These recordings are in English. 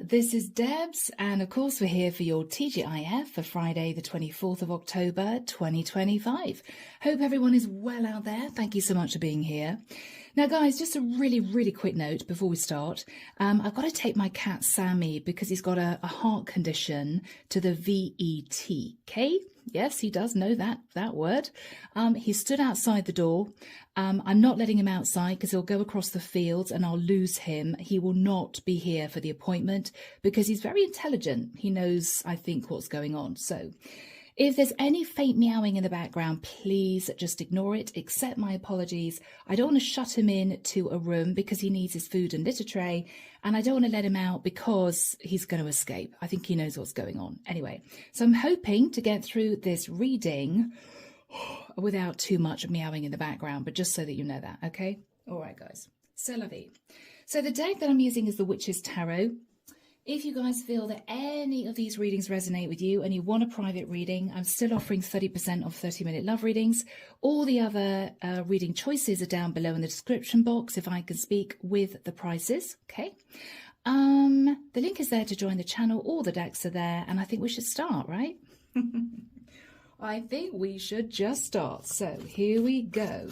This is Debs, and of course we're here for your TGIF for Friday the 24th of October 2025. Hope everyone is well out there. Thank you so much for being here. Now guys, just a really quick note before we start. I've got to take my cat Sammy because he's got a heart condition to the VET, okay? Yes, he does know that word. He stood outside the door. I'm not letting him outside because he'll go across the fields and I'll lose him. He will not be here for the appointment because he's very intelligent. He knows, I think, what's going on. So if there's any faint meowing in the background, please just ignore it. Accept my apologies. I don't want to shut him in to a room because he needs his food and litter tray. And I don't want to let him out because he's going to escape. I think he knows what's going on. Anyway, so I'm hoping to get through this reading without too much meowing in the background, but just so that you know that, okay? All right, guys. C'est la vie. So the deck that I'm using is the Witch's Tarot. If you guys feel that any of these readings resonate with you and you want a private reading, I'm still offering 30% off 30-minute love readings. All the other reading choices are down below in the description box if I can speak with the prices, okay? The link is there to join the channel. All the decks are there, and I think we should start, right? I think we should just start. So here we go.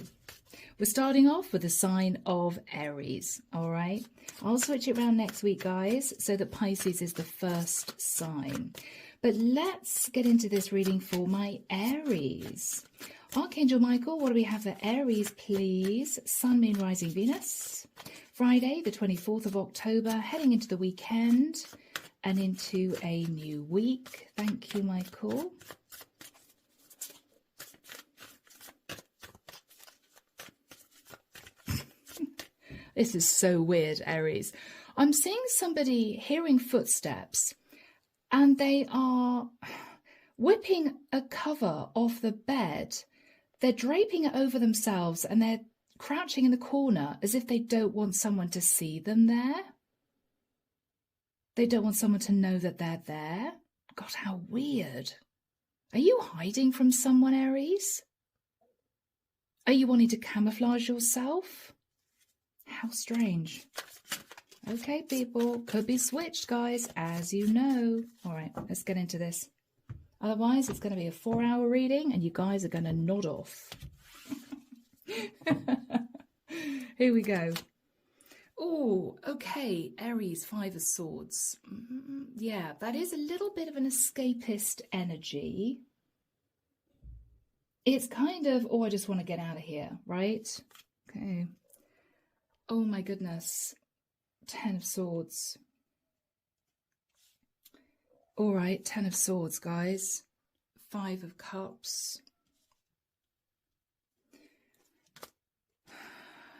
We're starting off with the sign of Aries, all right? I'll switch it around next week, guys, so that Pisces is the first sign. But let's get into this reading for my Aries. Archangel Michael, what do we have for Aries, please? Sun, Moon, Rising, Venus. Friday, the 24th of October, heading into the weekend and into a new week. Thank you, Michael. This is so weird, Aries. I'm seeing somebody hearing footsteps and they are whipping a cover off the bed. They're draping it over themselves and they're crouching in the corner as if they don't want someone to see them there. They don't want someone to know that they're there. God, how weird. Are you hiding from someone, Aries? Are you wanting to camouflage yourself? How strange. Okay, people, could be switched, guys, as you know. All right, let's get into this. Otherwise, it's going to be a 4-hour reading and you guys are going to nod off. Here we go. Oh, okay, Aries, 5 of Swords. Yeah, that is a little bit of an escapist energy. It's kind of, oh, I just want to get out of here, right? Okay. Oh my goodness. 10 of Swords. All right, 10 of Swords, guys. 5 of Cups.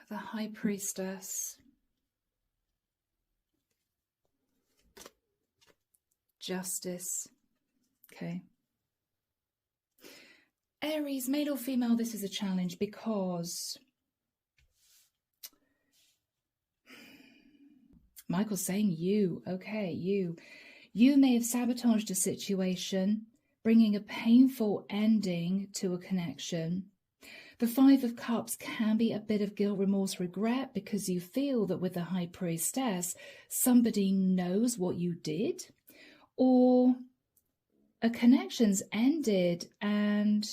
The High Priestess. Justice. Okay. Aries, male or female, this is a challenge because Michael's saying you. Okay, you. You may have sabotaged a situation, bringing a painful ending to a connection. The 5 of Cups can be a bit of guilt, remorse, regret because you feel that with the High Priestess, somebody knows what you did, or a connection's ended and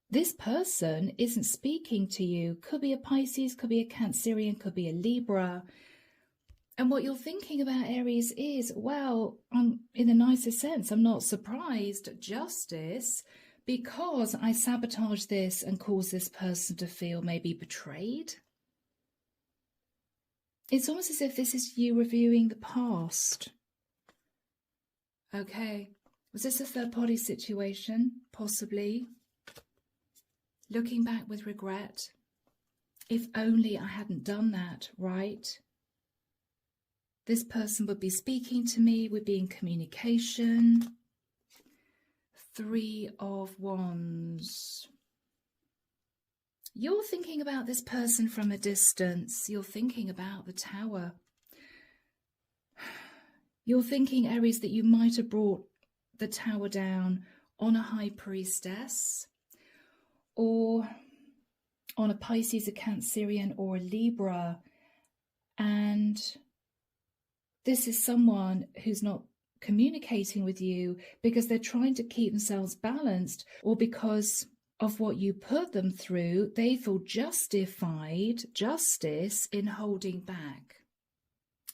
this person isn't speaking to you. Could be a Pisces, could be a Cancerian, could be a Libra. And what you're thinking about, Aries, is, well, in the nicest sense, I'm not surprised, Justice, because I sabotaged this and caused this person to feel maybe betrayed. It's almost as if this is you reviewing the past. Okay. Was this a third-party situation? Possibly. Looking back with regret. If only I hadn't done that, right? This person would be speaking to me, would be in communication. 3 of Wands. You're thinking about this person from a distance. You're thinking about the Tower. You're thinking, Aries, that you might have brought the Tower down on a High Priestess or on a Pisces, a Cancerian or a Libra, and this is someone who's not communicating with you because they're trying to keep themselves balanced, or because of what you put them through, they feel justice in holding back.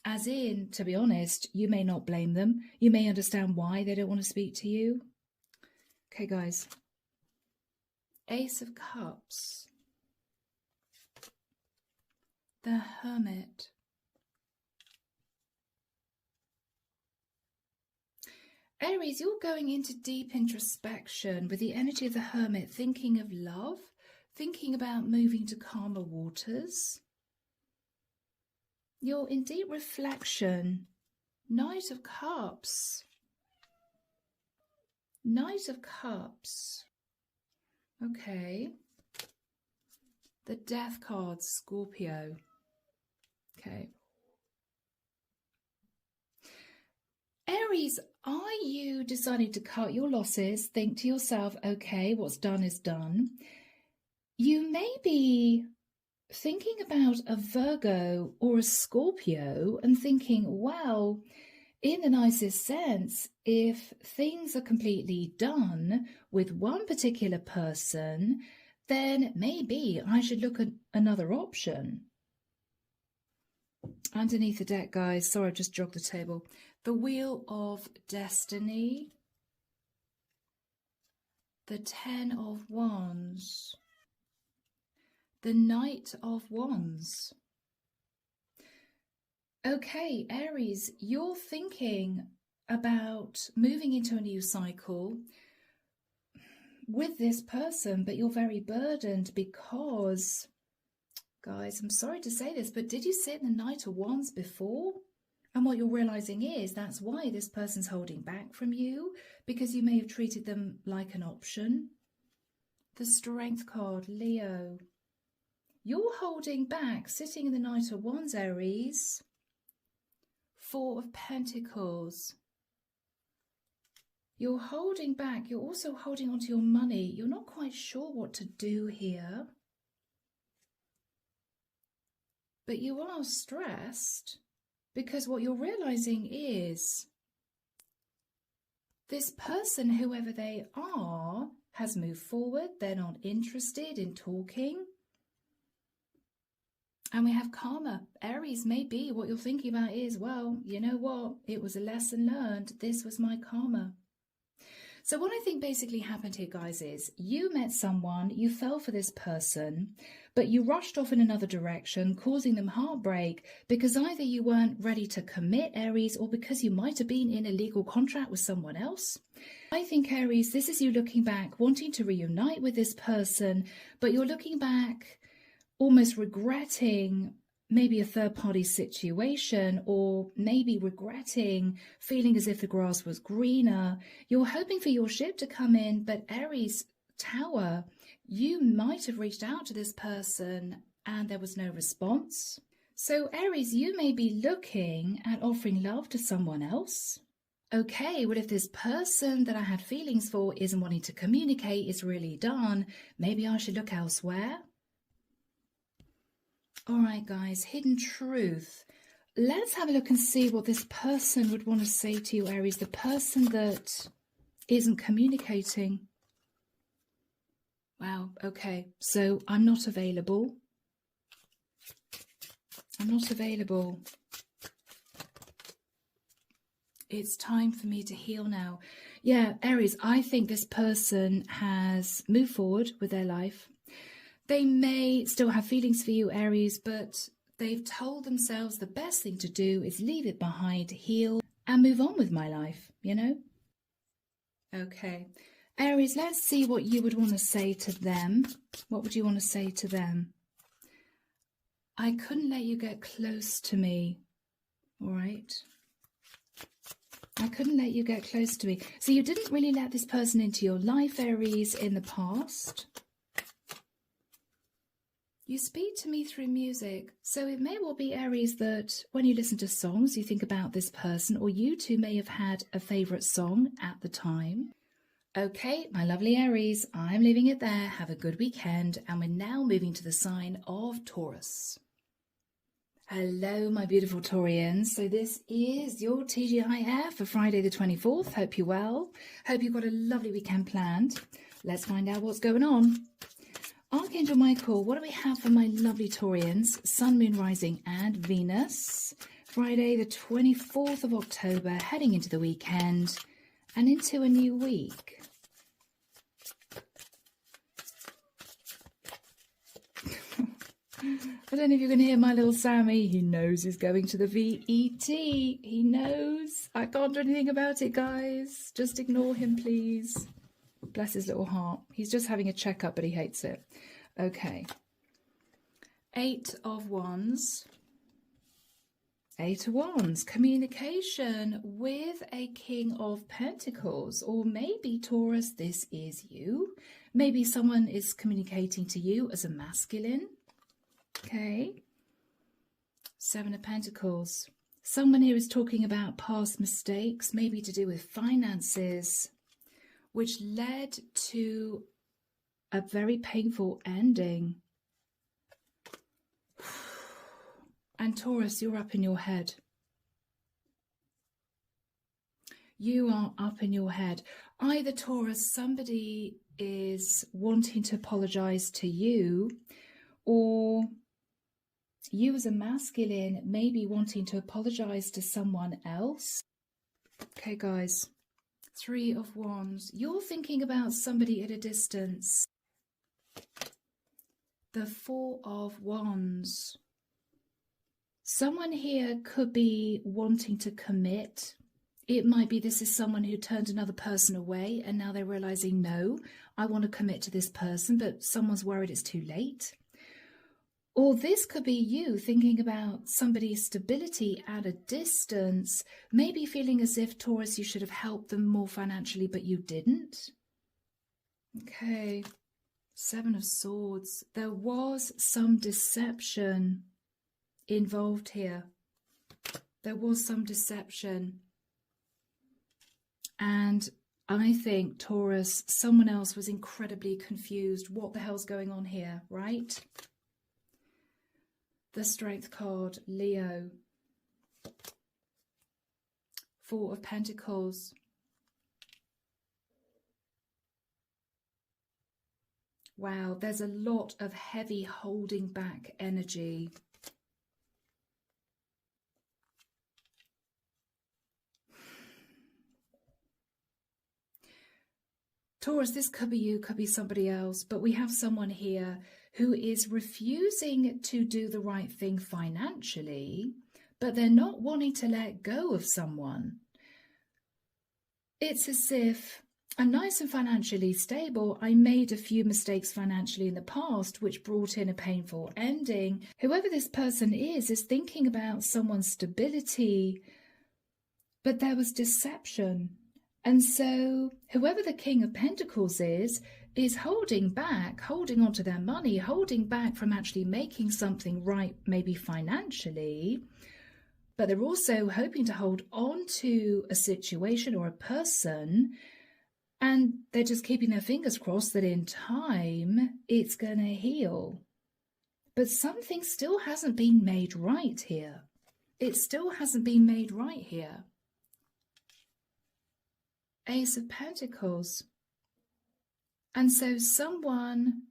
As in, to be honest, you may not blame them. You may understand why they don't want to speak to you. Okay, guys. Ace of Cups. The Hermit. Aries, you're going into deep introspection with the energy of the Hermit, thinking of love, thinking about moving to calmer waters. You're in deep reflection. Knight of Cups. Knight of Cups. Okay. The Death card, Scorpio. Okay. Aries, are you deciding to cut your losses? Think to yourself, okay, what's done is done. You may be thinking about a Virgo or a Scorpio and thinking, well, in the nicest sense, if things are completely done with one particular person, then maybe I should look at another option. Underneath the deck, guys, sorry, I've just jogged the table. The Wheel of Destiny. The Ten of Wands. The Knight of Wands. Okay, Aries, you're thinking about moving into a new cycle with this person, but you're very burdened because, guys, I'm sorry to say this, but did you sit in the Knight of Wands before? And what you're realizing is that's why this person's holding back from you, because you may have treated them like an option. The Strength card, Leo. You're holding back, sitting in the Knight of Wands, Aries. Four of Pentacles. You're holding back. You're also holding on to your money. You're not quite sure what to do here. But you are stressed because what you're realizing is this person, whoever they are, has moved forward. They're not interested in talking. And we have karma. Aries, maybe what you're thinking about is, well, you know what? It was a lesson learned. This was my karma. So what I think basically happened here, guys, is you met someone, you fell for this person, but you rushed off in another direction, causing them heartbreak because either you weren't ready to commit, Aries, or because you might have been in a legal contract with someone else. I think, Aries, this is you looking back, wanting to reunite with this person, but you're looking back almost regretting maybe a third-party situation, or maybe regretting feeling as if the grass was greener. You're hoping for your ship to come in, but Aries, Tower, you might have reached out to this person and there was no response. So Aries, you may be looking at offering love to someone else. Okay, well, if this person that I had feelings for isn't wanting to communicate, is really done, maybe I should look elsewhere. All right, guys, Hidden Truth. Let's have a look and see what this person would want to say to you, Aries, the person that isn't communicating. Wow, okay, so I'm not available. I'm not available. It's time for me to heal now. Yeah, Aries, I think this person has moved forward with their life. They may still have feelings for you, Aries, but they've told themselves the best thing to do is leave it behind, heal, and move on with my life, you know? Okay. Aries, let's see what you would want to say to them. What would you want to say to them? I couldn't let you get close to me. All right. I couldn't let you get close to me. So you didn't really let this person into your life, Aries, in the past. You speak to me through music, so it may well be, Aries, that when you listen to songs, you think about this person, or you two may have had a favourite song at the time. Okay, my lovely Aries, I'm leaving it there. Have a good weekend, and we're now moving to the sign of Taurus. Hello, my beautiful Taurians. So this is your TGIF for Friday the 24th. Hope you're well. Hope you've got a lovely weekend planned. Let's find out what's going on. Archangel Michael, what do we have for my lovely Taurians? Sun, Moon, Rising and Venus. Friday the 24th of October, heading into the weekend and into a new week. I don't know if you can hear my little Sammy. He knows he's going to the VET. He knows. I can't do anything about it, guys. Just ignore him, please. Bless his little heart. He's just having a checkup, but he hates it. Okay. 8 of Wands. 8 of Wands. Communication with a King of Pentacles. Or maybe, Taurus, this is you. Maybe someone is communicating to you as a masculine. Okay, 7 of Pentacles. Someone here is talking about past mistakes, maybe to do with finances, which led to a very painful ending. And Taurus, you're up in your head. You are up in your head. Either, Taurus, somebody is wanting to apologize to you, or you as a masculine may be wanting to apologize to someone else. Okay, guys. 3 of Wands. You're thinking about somebody at a distance. The 4 of Wands. Someone here could be wanting to commit. It might be this is someone who turned another person away and now they're realizing, no, I want to commit to this person, but someone's worried it's too late. Or this could be you thinking about somebody's stability at a distance, maybe feeling as if, Taurus, you should have helped them more financially, but you didn't. Okay, 7 of Swords. There was some deception involved here. There was some deception. And I think, Taurus, someone else was incredibly confused. What the hell's going on here, right? The Strength card, Leo. 4 of Pentacles. Wow, there's a lot of heavy holding back energy. Taurus, this could be you, could be somebody else, but we have someone here who is refusing to do the right thing financially, but they're not wanting to let go of someone. It's as if I'm nice and financially stable. I made a few mistakes financially in the past, which brought in a painful ending. Whoever this person is thinking about someone's stability, but there was deception. And so whoever the King of Pentacles is holding back, holding on to their money, holding back from actually making something right, maybe financially, but they're also hoping to hold on to a situation or a person, and they're just keeping their fingers crossed that in time it's going to heal. But something still hasn't been made right here. It still hasn't been made right here. Ace of Pentacles. And so someone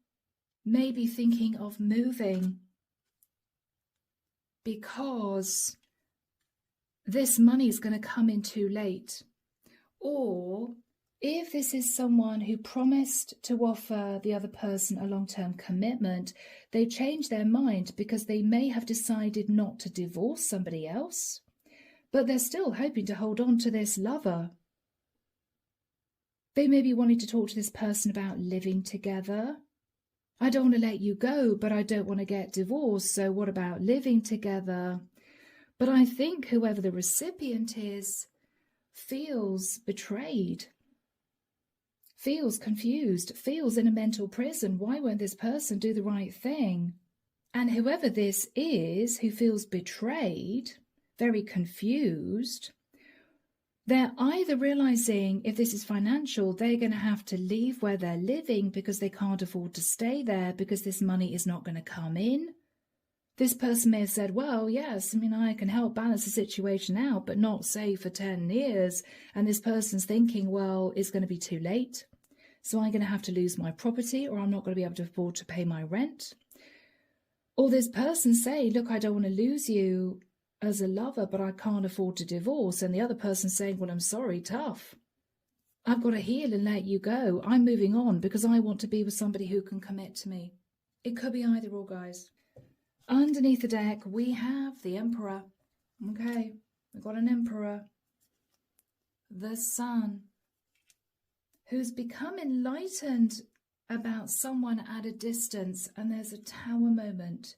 may be thinking of moving because this money is going to come in too late. Or if this is someone who promised to offer the other person a long-term commitment, they change their mind because they may have decided not to divorce somebody else, but they're still hoping to hold on to this lover. They may be wanting to talk to this person about living together. I don't want to let you go, but I don't want to get divorced, so what about living together? But I think whoever the recipient is feels betrayed, feels confused, feels in a mental prison. Why won't this person do the right thing? And whoever this is who feels betrayed, very confused, they're either realizing if this is financial, they're going to have to leave where they're living because they can't afford to stay there because this money is not going to come in. This person may have said, well, yes, I mean, I can help balance the situation out, but not say for 10 years. And this person's thinking, well, it's going to be too late. So I'm going to have to lose my property, or I'm not going to be able to afford to pay my rent. Or this person say, look, I don't want to lose you as a lover, but I can't afford to divorce. And the other person saying, well, I'm sorry, tough. I've got to heal and let you go. I'm moving on because I want to be with somebody who can commit to me. It could be either or, guys. Underneath the deck, we have the Emperor. Okay, we've got an Emperor. The Sun, who's become enlightened about someone at a distance, and there's a Tower moment.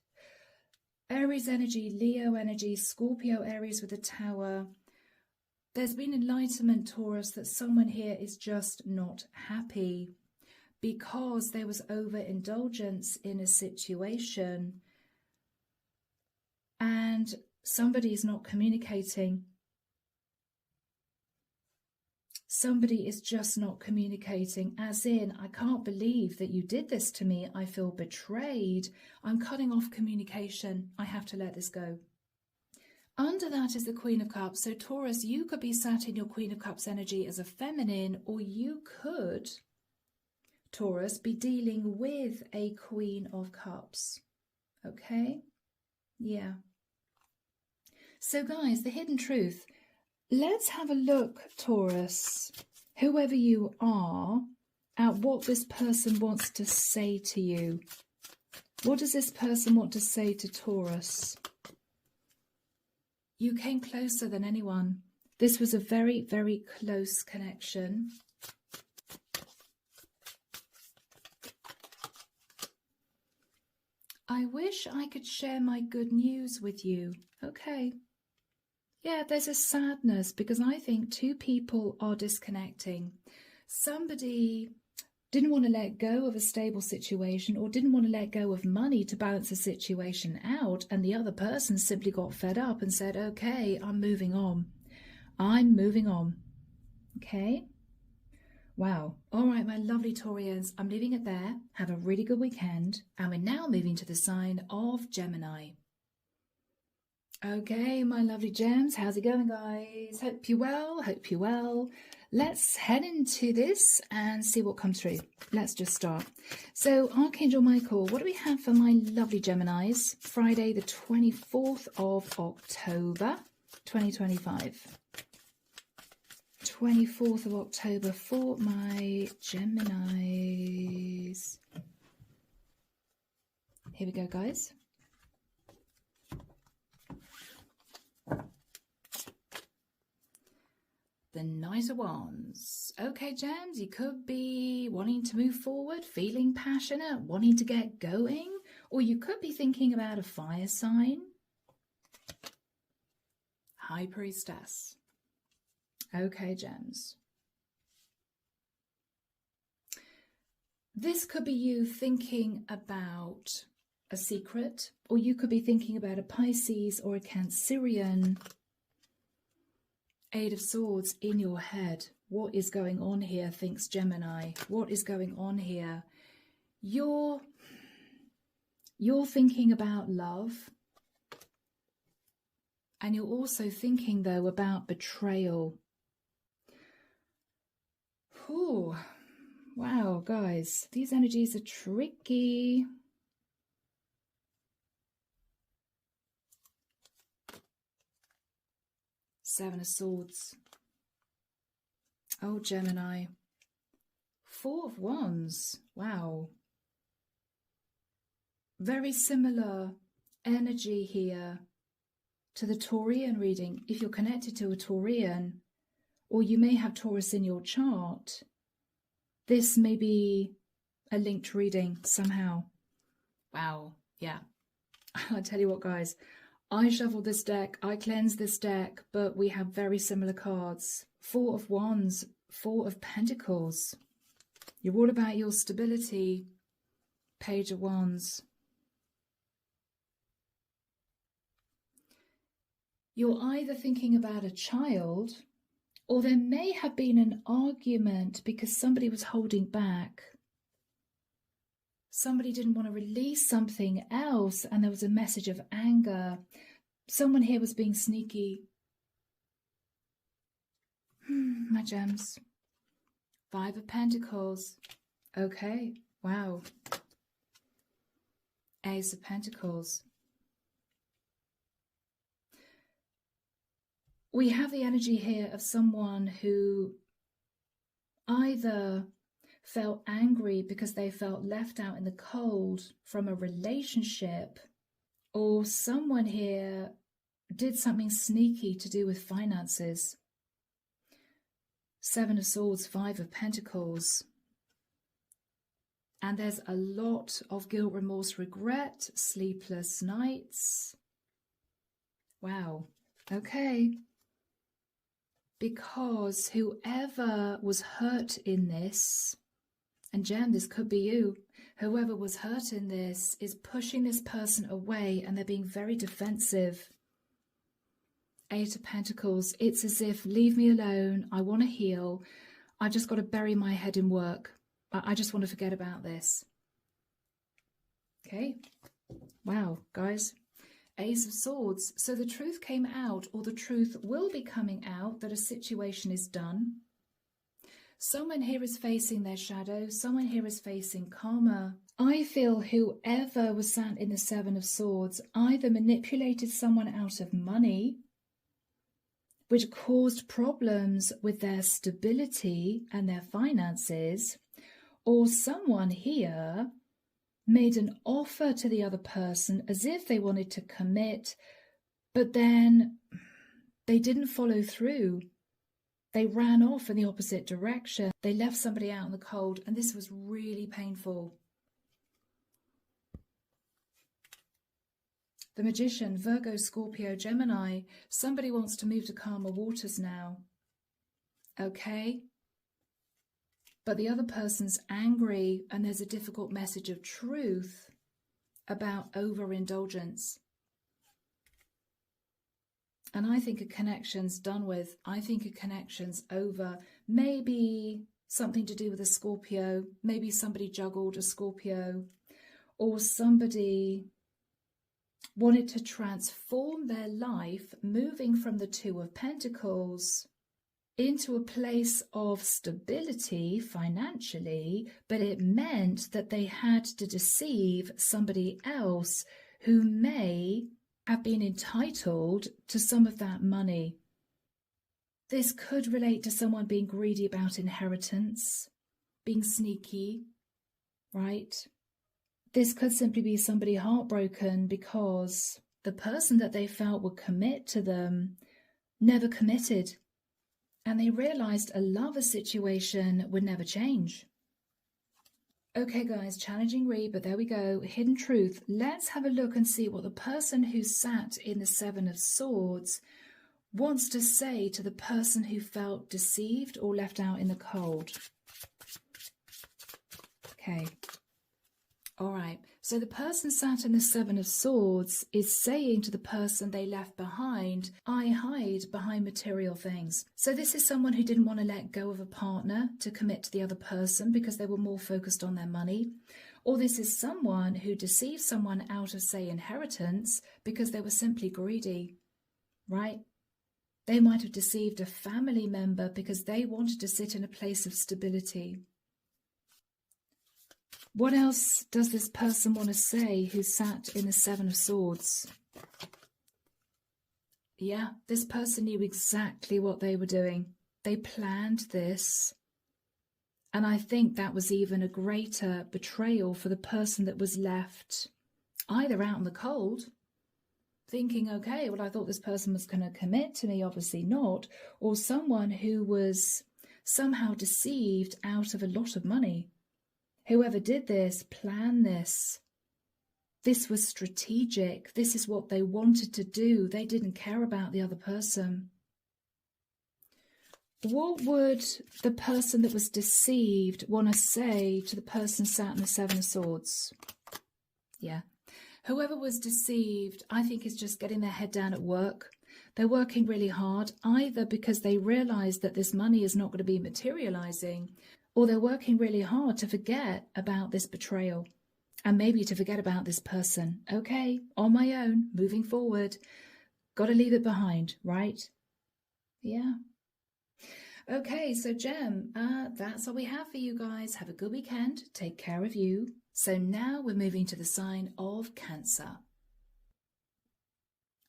Aries energy, Leo energy, Scorpio, Aries with a Tower. There's been enlightenment, Taurus, that someone here is just not happy because there was overindulgence in a situation and somebody is not communicating. Somebody is just not communicating, as in, I can't believe that you did this to me. I feel betrayed. I'm cutting off communication. I have to let this go. Under that is the Queen of Cups. So Taurus, you could be sat in your Queen of Cups energy as a feminine, or you could, Taurus, be dealing with a Queen of Cups. Okay? Yeah. So guys, the hidden truth. Let's have a look, Taurus, whoever you are, at what this person wants to say to you. What does this person want to say to Taurus? You came closer than anyone. This was a very, very close connection. I wish I could share my good news with you. Okay. Yeah, there's a sadness because I think two people are disconnecting. Somebody didn't want to let go of a stable situation or didn't want to let go of money to balance the situation out, and the other person simply got fed up and said, okay, I'm moving on. I'm moving on. Okay? Wow. All right, my lovely Taurians, I'm leaving it there. Have a really good weekend. And we're now moving to the sign of Gemini. Okay, my lovely gems, how's it going, guys? Hope you're well, hope you're well. Let's head into this and see what comes through. Let's just start. So, Archangel Michael, what do we have for my lovely Geminis? Friday, the 24th of October, 2025. 24th of October for my Geminis. Here we go, guys. The Knight of Wands. Okay, gems, you could be wanting to move forward, feeling passionate, wanting to get going, or you could be thinking about a fire sign. High Priestess. Okay, gems. This could be you thinking about a secret, or you could be thinking about a Pisces or a Cancerian. Eight of Swords in your head. What is going on here, thinks Gemini? What is going on here? You're thinking about love. And you're also thinking, though, about betrayal. Ooh, wow, guys. These energies are tricky. Seven of Swords. Oh, Gemini. Four of Wands. Wow. Very similar energy here to the Taurian reading. If you're connected to a Taurian, or you may have Taurus in your chart, this may be a linked reading somehow. Wow. Yeah. I'll tell you what, guys. I shuffled this deck, I cleansed this deck, but we have very similar cards. Four of Wands, Four of Pentacles. You're all about your stability. Page of Wands. You're either thinking about a child, or there may have been an argument because somebody was holding back. somebody didn't want to release something else, and there was a message of anger. Someone here was being sneaky. My gems. 5 of Pentacles. Okay, wow. Ace of Pentacles. We have the energy here of someone who either felt angry because they felt left out in the cold from a relationship, or someone here did something sneaky to do with finances. 7 of Swords, 5 of Pentacles. And there's a lot of guilt, remorse, regret, sleepless nights. Wow. Okay. Because whoever was hurt in this, and Jen, this could be you, whoever was hurt in this is pushing this person away, and they're being very defensive. 8 of Pentacles. It's as if, leave me alone. I want to heal. I just got to bury my head in work. I just want to forget about this. Okay. Wow, guys. Ace of Swords. So the truth came out, or the truth will be coming out, that a situation is done. Someone here is facing their shadow. Someone here is facing karma. I feel whoever was sat in the 7 of Swords either manipulated someone out of money, which caused problems with their stability and their finances, or someone here made an offer to the other person as if they wanted to commit, but then they didn't follow through. They ran off in the opposite direction. They left somebody out in the cold, and this was really painful. The Magician, Virgo, Scorpio, Gemini. Somebody wants to move to calmer waters now. Okay? But the other person's angry, and there's a difficult message of truth about overindulgence. And I think a connection's done with. I think a connection's over. Maybe something to do with a Scorpio. Maybe somebody juggled a Scorpio. Or somebody wanted to transform their life, moving from the 2 of Pentacles into a place of stability financially, but it meant that they had to deceive somebody else who may have been entitled to some of that money. This could relate to someone being greedy about inheritance, being sneaky, right? This could simply be somebody heartbroken because the person that they felt would commit to them never committed. And they realized a lover situation would never change. Okay, guys, challenging read, but there we go. Hidden truth. Let's have a look and see what the person who sat in the 7 of Swords wants to say to the person who felt deceived or left out in the cold. Okay. All right. So the person sat in the 7 of Swords is saying to the person they left behind, I hide behind material things. So this is someone who didn't want to let go of a partner to commit to the other person because they were more focused on their money. Or this is someone who deceived someone out of, say, inheritance because they were simply greedy, right? They might have deceived a family member because they wanted to sit in a place of stability. What else does this person want to say who sat in the 7 of Swords? Yeah, this person knew exactly what they were doing. They planned this. And I think that was even a greater betrayal for the person that was left either out in the cold, thinking, okay, well, I thought this person was going to commit to me, obviously not, or someone who was somehow deceived out of a lot of money. Whoever did this, planned this. This was strategic. This is what they wanted to do. They didn't care about the other person. What would the person that was deceived want to say to the person sat in the 7 of Swords? Yeah. Whoever was deceived, I think, is just getting their head down at work. They're working really hard, either because they realize that this money is not going to be materializing, or they're working really hard to forget about this betrayal. And maybe to forget about this person. Okay, on my own, moving forward. Got to leave it behind, right? Yeah. Okay, so Gem, that's all we have for you guys. Have a good weekend. Take care of you. So now we're moving to the sign of Cancer.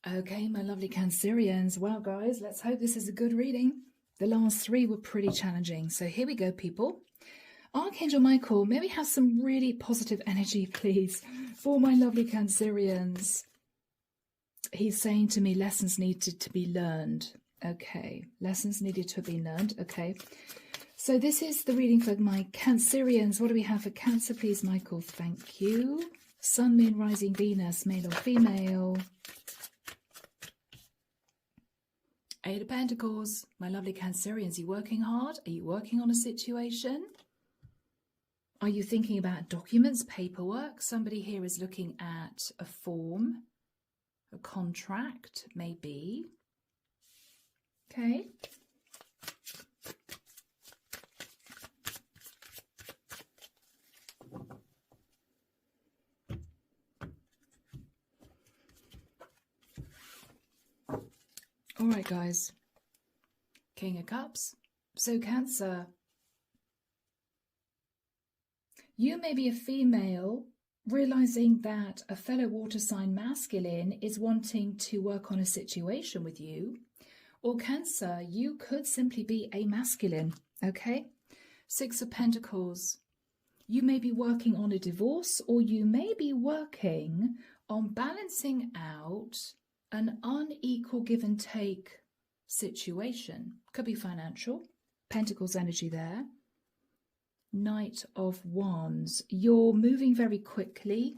Okay, my lovely Cancerians. Well, guys, let's hope this is a good reading. The last three were pretty challenging. So here we go, people. Archangel Michael, may we have some really positive energy, please, for my lovely Cancerians. He's saying to me, lessons needed to be learned. Okay, lessons needed to be learned. Okay, so this is the reading for my Cancerians. What do we have for Cancer, please, Michael? Thank you. Sun, Moon, Rising, Venus, male or female. Eight of Pentacles. My lovely Cancerians, are you working hard? Are you working on a situation? Are you thinking about documents, paperwork? Somebody here is looking at a form, a contract, maybe. Okay. All right, guys. King of Cups. So Cancer, you may be a female realizing that a fellow water sign masculine is wanting to work on a situation with you. Or Cancer, you could simply be a masculine, okay? Six of Pentacles. You may be working on a divorce, or you may be working on balancing out an unequal give and take situation. Could be financial. Pentacles energy there. Knight of Wands. You're moving very quickly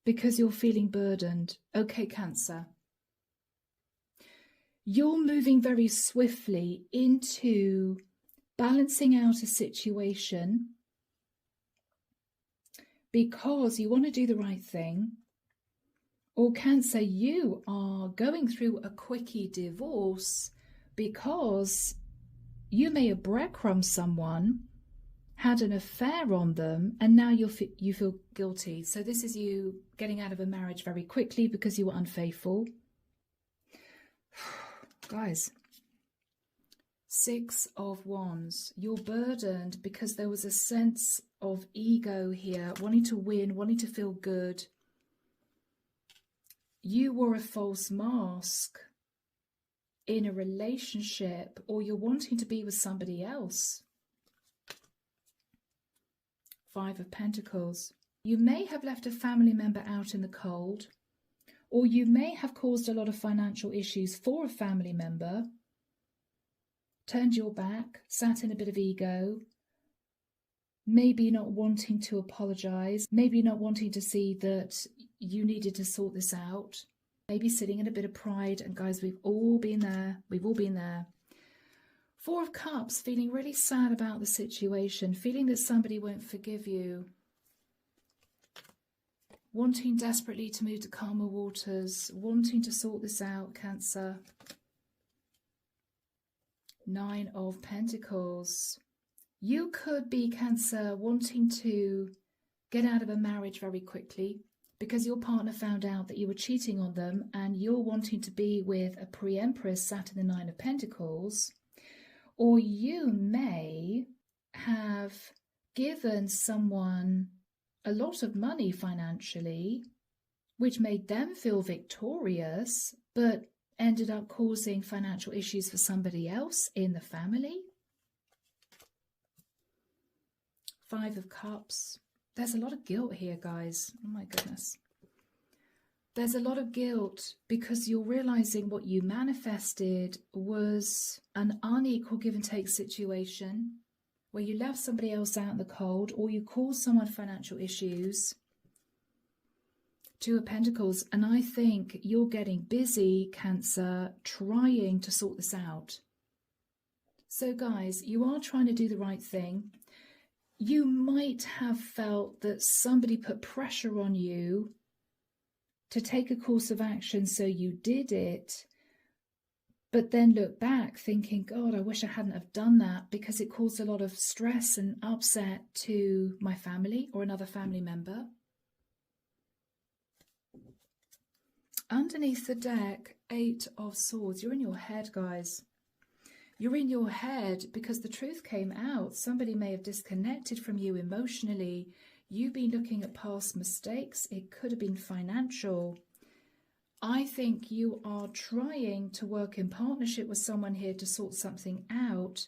because you're feeling burdened. Okay, Cancer. You're moving very swiftly into balancing out a situation because you want to do the right thing. Or Cancer, you are going through a quickie divorce because you may have breadcrumbed someone, had an affair on them, and now you feel guilty. So this is you getting out of a marriage very quickly because you were unfaithful. Guys, Six of Wands. You're burdened because there was a sense of ego here, wanting to win, wanting to feel good. You wore a false mask in a relationship, or you're wanting to be with somebody else. Five of Pentacles. You may have left a family member out in the cold, or you may have caused a lot of financial issues for a family member, turned your back, sat in a bit of ego, maybe not wanting to apologize, maybe not wanting to see that you needed to sort this out, maybe sitting in a bit of pride. And guys, we've all been there. We've all been there. Four of Cups, feeling really sad about the situation, feeling that somebody won't forgive you, wanting desperately to move to calmer waters, wanting to sort this out, Cancer. Nine of Pentacles. You could be, Cancer, wanting to get out of a marriage very quickly because your partner found out that you were cheating on them, and you're wanting to be with a pre-empress sat in the Nine of Pentacles. Or you may have given someone a lot of money financially, which made them feel victorious, but ended up causing financial issues for somebody else in the family. Five of Cups. There's a lot of guilt here, guys. Oh my goodness. There's a lot of guilt because you're realizing what you manifested was an unequal give and take situation where you left somebody else out in the cold, or you caused someone financial issues. Two of Pentacles. And I think you're getting busy, Cancer, trying to sort this out. So guys, you are trying to do the right thing. You might have felt that somebody put pressure on you to take a course of action, so you did it. but then look back thinking, God, I wish I hadn't have done that because it caused a lot of stress and upset to my family or another family member. Underneath the deck, 8 of Swords. You're in your head, guys. You're in your head because the truth came out. Somebody may have disconnected from you emotionally. You've been looking at past mistakes. It could have been financial. I think you are trying to work in partnership with someone here to sort something out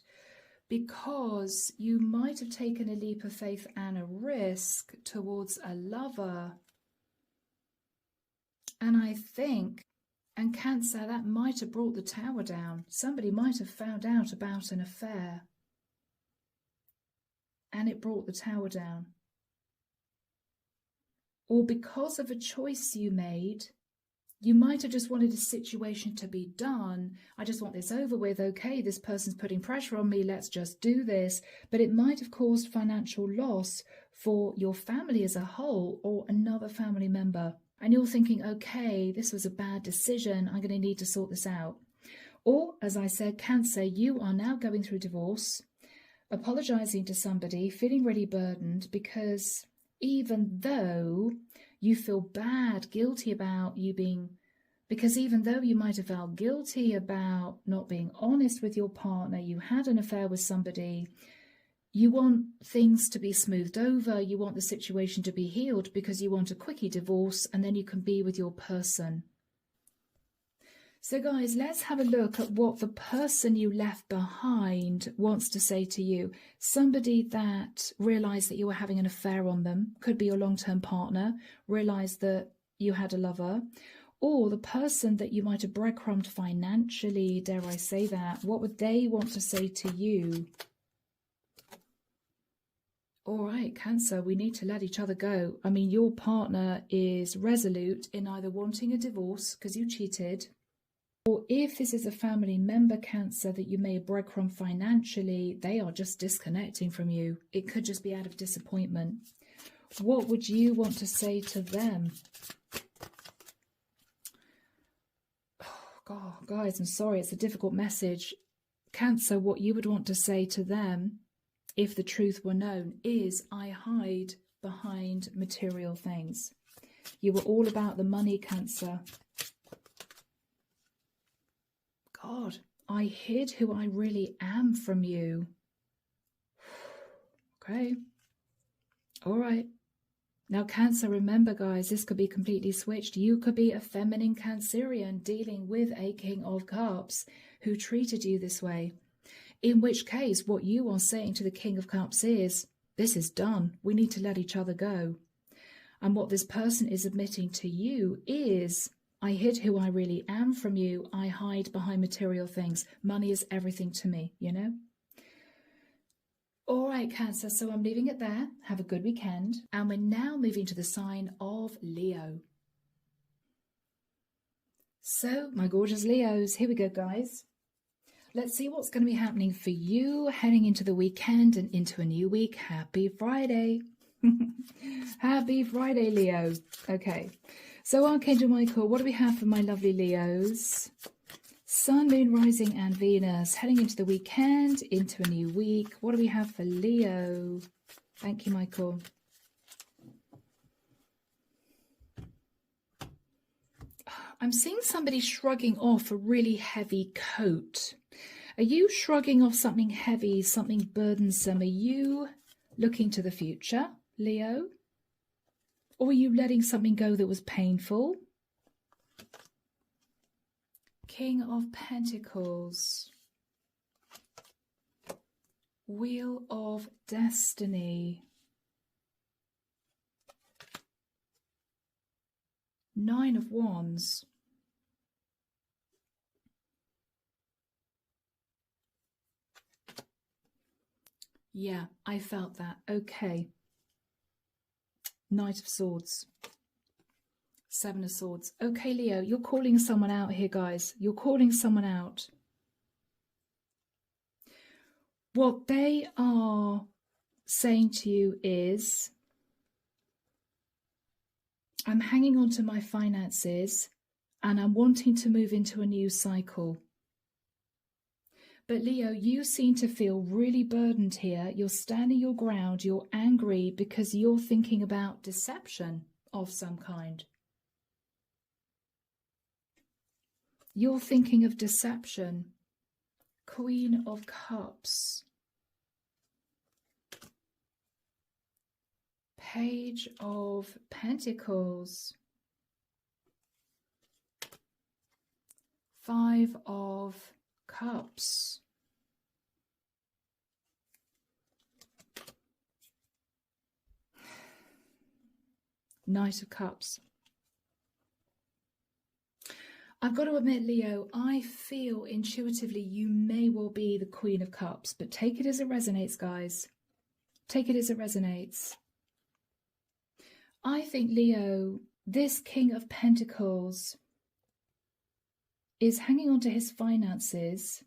because you might have taken a leap of faith and a risk towards a lover. And I think, and Cancer, that might have brought the tower down. Somebody might have found out about an affair and it brought the tower down. Or because of a choice you made, you might have just wanted a situation to be done. I just want this over with. Okay, this person's putting pressure on me. Let's just do this. But it might have caused financial loss for your family as a whole or another family member. And you're thinking, okay, this was a bad decision. I'm going to need to sort this out. Or, as I said, Cancer, you are now going through divorce, apologizing to somebody, feeling really burdened because even though you feel bad, guilty about you being, because even though you might have felt guilty about not being honest with your partner, you had an affair with somebody, you want things to be smoothed over, you want the situation to be healed because you want a quickie divorce and then you can be with your person. So guys, let's have a look at what the person you left behind wants to say to you. Somebody that realised that you were having an affair on them, could be your long-term partner, realised that you had a lover, or the person that you might have breadcrumbed financially, dare I say that. What would they want to say to you? All right, Cancer, we need to let each other go. I mean, your partner is resolute in either wanting a divorce because you cheated, or if this is a family member, Cancer, that you may have breadcrumbed financially, they are just disconnecting from you. It could just be out of disappointment. What would you want to say to them? Oh, God, guys, I'm sorry, it's a difficult message. Cancer, what you would want to say to them, if the truth were known, is I hide behind material things. You were all about the money, Cancer. God, I hid who I really am from you. Okay. All right. Now, Cancer, remember, guys, this could be completely switched. You could be a feminine Cancerian dealing with a King of Cups who treated you this way. In which case, what you are saying to the King of Cups is, this is done. We need to let each other go. And what this person is admitting to you is, I hid who I really am from you. I hide behind material things. Money is everything to me, you know? All right, Cancer, so I'm leaving it there. Have a good weekend. And we're now moving to the sign of Leo. So, my gorgeous Leos, here we go, guys. Let's see what's going to be happening for you heading into the weekend and into a new week. Happy Friday. Happy Friday, Leo. Okay. So, Archangel Michael, what do we have for my lovely Leos? Sun, Moon, Rising and Venus heading into the weekend, into a new week. What do we have for Leo? Thank you, Michael. I'm seeing somebody shrugging off a really heavy coat. Are you shrugging off something heavy, something burdensome? Are you looking to the future, Leo? Or are you letting something go that was painful? King of Pentacles. Wheel of Destiny. Nine of Wands. Yeah, I felt that. Okay. Knight of Swords. Seven of Swords. Okay, Leo, you're calling someone out here, guys. You're calling someone out. What they are saying to you is, I'm hanging on to my finances and I'm wanting to move into a new cycle. But Leo, you seem to feel really burdened here. You're standing your ground. You're angry because you're thinking about deception of some kind. You're thinking of deception. Queen of Cups. Page of Pentacles. Five of Cups. Knight of Cups. I've got to admit, Leo, I feel intuitively you may well be the Queen of Cups, but take it as it resonates, guys. Take it as it resonates. I think, Leo, this King of Pentacles is hanging on to his finances,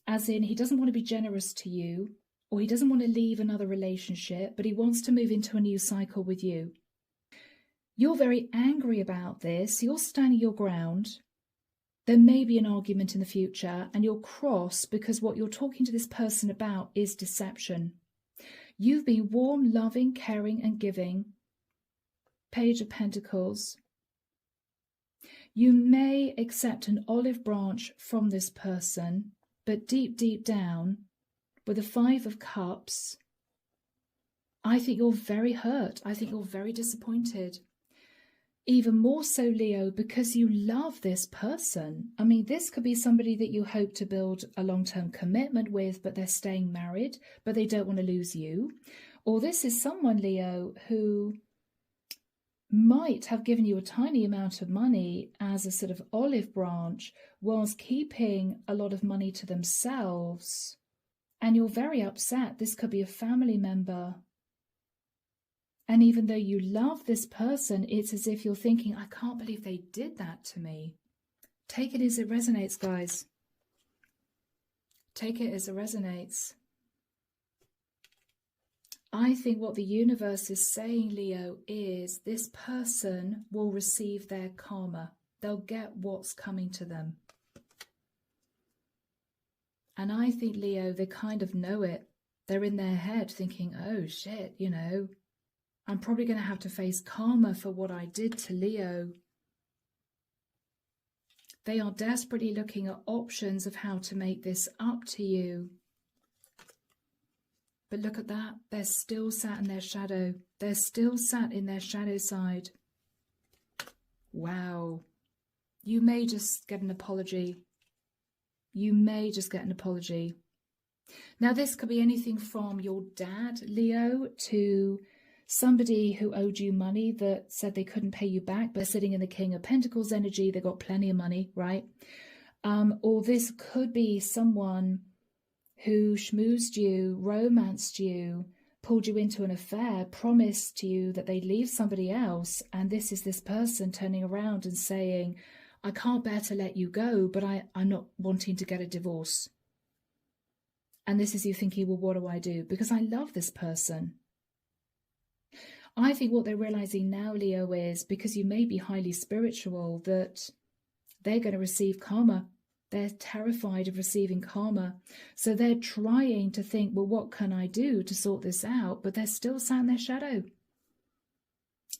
as in he doesn't want to be generous to you, or he doesn't want to leave another relationship, but he wants to move into a new cycle with you. You're very angry about this. You're standing your ground. There may be an argument in the future, and you're cross because what you're talking to this person about is deception. You've been warm, loving, caring, and giving. Page of Pentacles. You may accept an olive branch from this person, but deep, deep down, with the Five of Cups, I think you're very hurt. I think you're very disappointed. Even more so, Leo, because you love this person. I mean, this could be somebody that you hope to build a long-term commitment with, but they're staying married, but they don't want to lose you. Or this is someone, Leo, who might have given you a tiny amount of money as a sort of olive branch whilst keeping a lot of money to themselves. And you're very upset. This could be a family member. And even though you love this person, it's as if you're thinking, I can't believe they did that to me. Take it as it resonates, guys. Take it as it resonates. I think what the universe is saying, Leo, is this person will receive their karma. They'll get what's coming to them. And I think, Leo, they kind of know it. They're in their head thinking, oh shit, you know, I'm probably going to have to face karma for what I did to Leo. They are desperately looking at options of how to make this up to you. But look at that. They're still sat in their shadow. They're still sat in their shadow side. Wow. You may just get an apology. You may just get an apology. Now, this could be anything from your dad, Leo, to somebody who owed you money that said they couldn't pay you back, but they're sitting in the King of Pentacles energy. They've got plenty of money, right? Or this could be someone who schmoozed you, romanced you, pulled you into an affair, promised you that they'd leave somebody else, and this is this person turning around and saying, I can't bear to let you go, but I'm not wanting to get a divorce. And this is you thinking, well, what do I do? Because I love this person. I think what they're realizing now, Leo, is because you may be highly spiritual, that they're going to receive karma. They're terrified of receiving karma. So they're trying to think, well, what can I do to sort this out? But they're still sat in their shadow.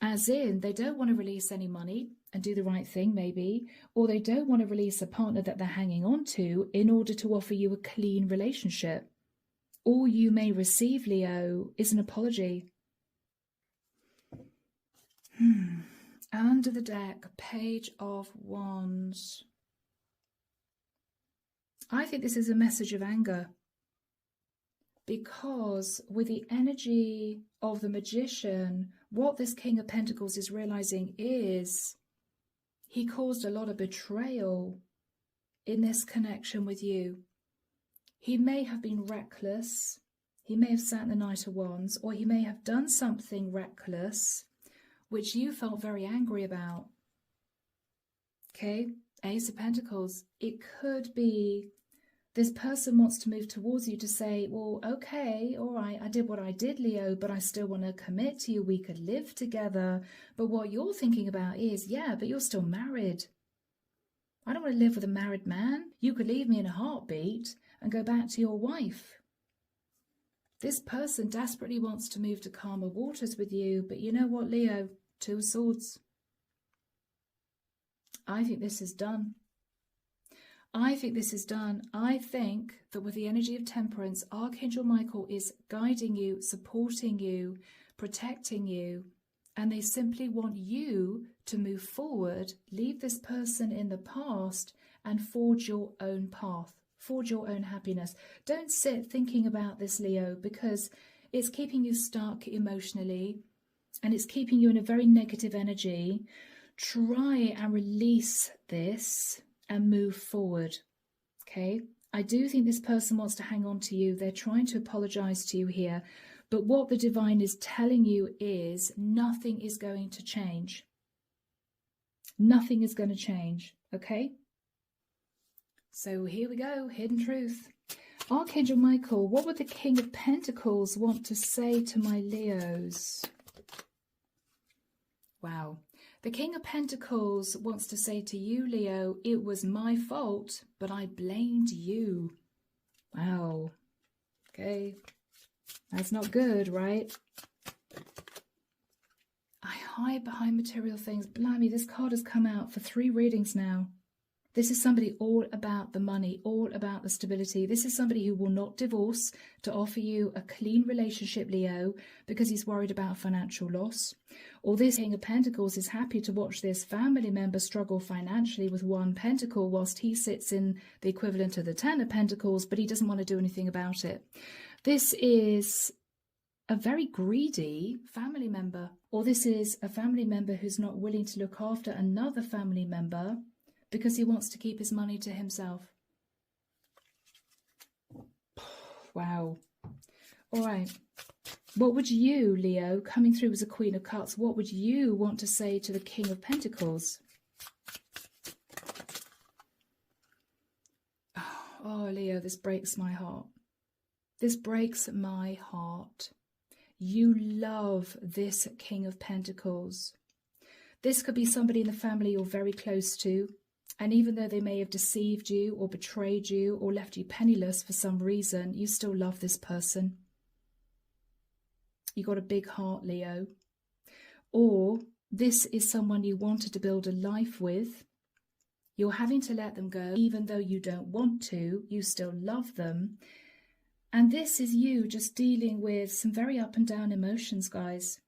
As in, they don't want to release any money and do the right thing, maybe, or they don't want to release a partner that they're hanging on to in order to offer you a clean relationship. All you may receive, Leo, is an apology. Under the deck, Page of Wands. I think this is a message of anger, because with the energy of the Magician, what this King of Pentacles is realizing is he caused a lot of betrayal in this connection with you. He may have been reckless. He may have sat in the Knight of Wands, or he may have done something reckless which you felt very angry about. Okay, Ace of Pentacles. It could be this person wants to move towards you to say, well, okay, all right, I did what I did, Leo, but I still want to commit to you. We could live together. But what you're thinking about is, yeah, but you're still married. I don't want to live with a married man. You could leave me in a heartbeat. and go back to your wife. This person desperately wants to move to calmer waters with you, but you know what, Leo? Two of Swords. I think this is done. I think this is done. I think that with the energy of Temperance, Archangel Michael is guiding you, supporting you, protecting you, and they simply want you to move forward, leave this person in the past, and forge your own path, forge your own happiness. Don't sit thinking about this, Leo, because it's keeping you stuck emotionally, and it's keeping you in a very negative energy. Try and release this and move forward, okay? I do think this person wants to hang on to you. They're trying to apologize to you here. But what the divine is telling you is nothing is going to change. Nothing is going to change, okay? So here we go, hidden truth. Archangel Michael, what would the King of Pentacles want to say to my Leos? Wow. The King of Pentacles wants to say to you, Leo, it was my fault, but I blamed you. Wow. Okay. That's not good, right? I hide behind material things. Blimey, this card has come out for 3 readings now. This is somebody all about the money, all about the stability. This is somebody who will not divorce to offer you a clean relationship, Leo, because he's worried about financial loss. Or this King of Pentacles is happy to watch this family member struggle financially with 1 pentacle whilst he sits in the equivalent of the 10 of Pentacles, but he doesn't want to do anything about it. This is a very greedy family member, or this is a family member who's not willing to look after another family member because he wants to keep his money to himself. Wow. All right. What would you, Leo, coming through as a Queen of Cups, what would you want to say to the King of Pentacles? Oh, Leo, this breaks my heart. This breaks my heart. You love this King of Pentacles. This could be somebody in the family you're very close to. And even though they may have deceived you or betrayed you or left you penniless for some reason, you still love this person. You got a big heart, Leo. Or this is someone you wanted to build a life with. You're having to let them go. Even though you don't want to, you still love them. And this is you just dealing with some very up and down emotions, guys,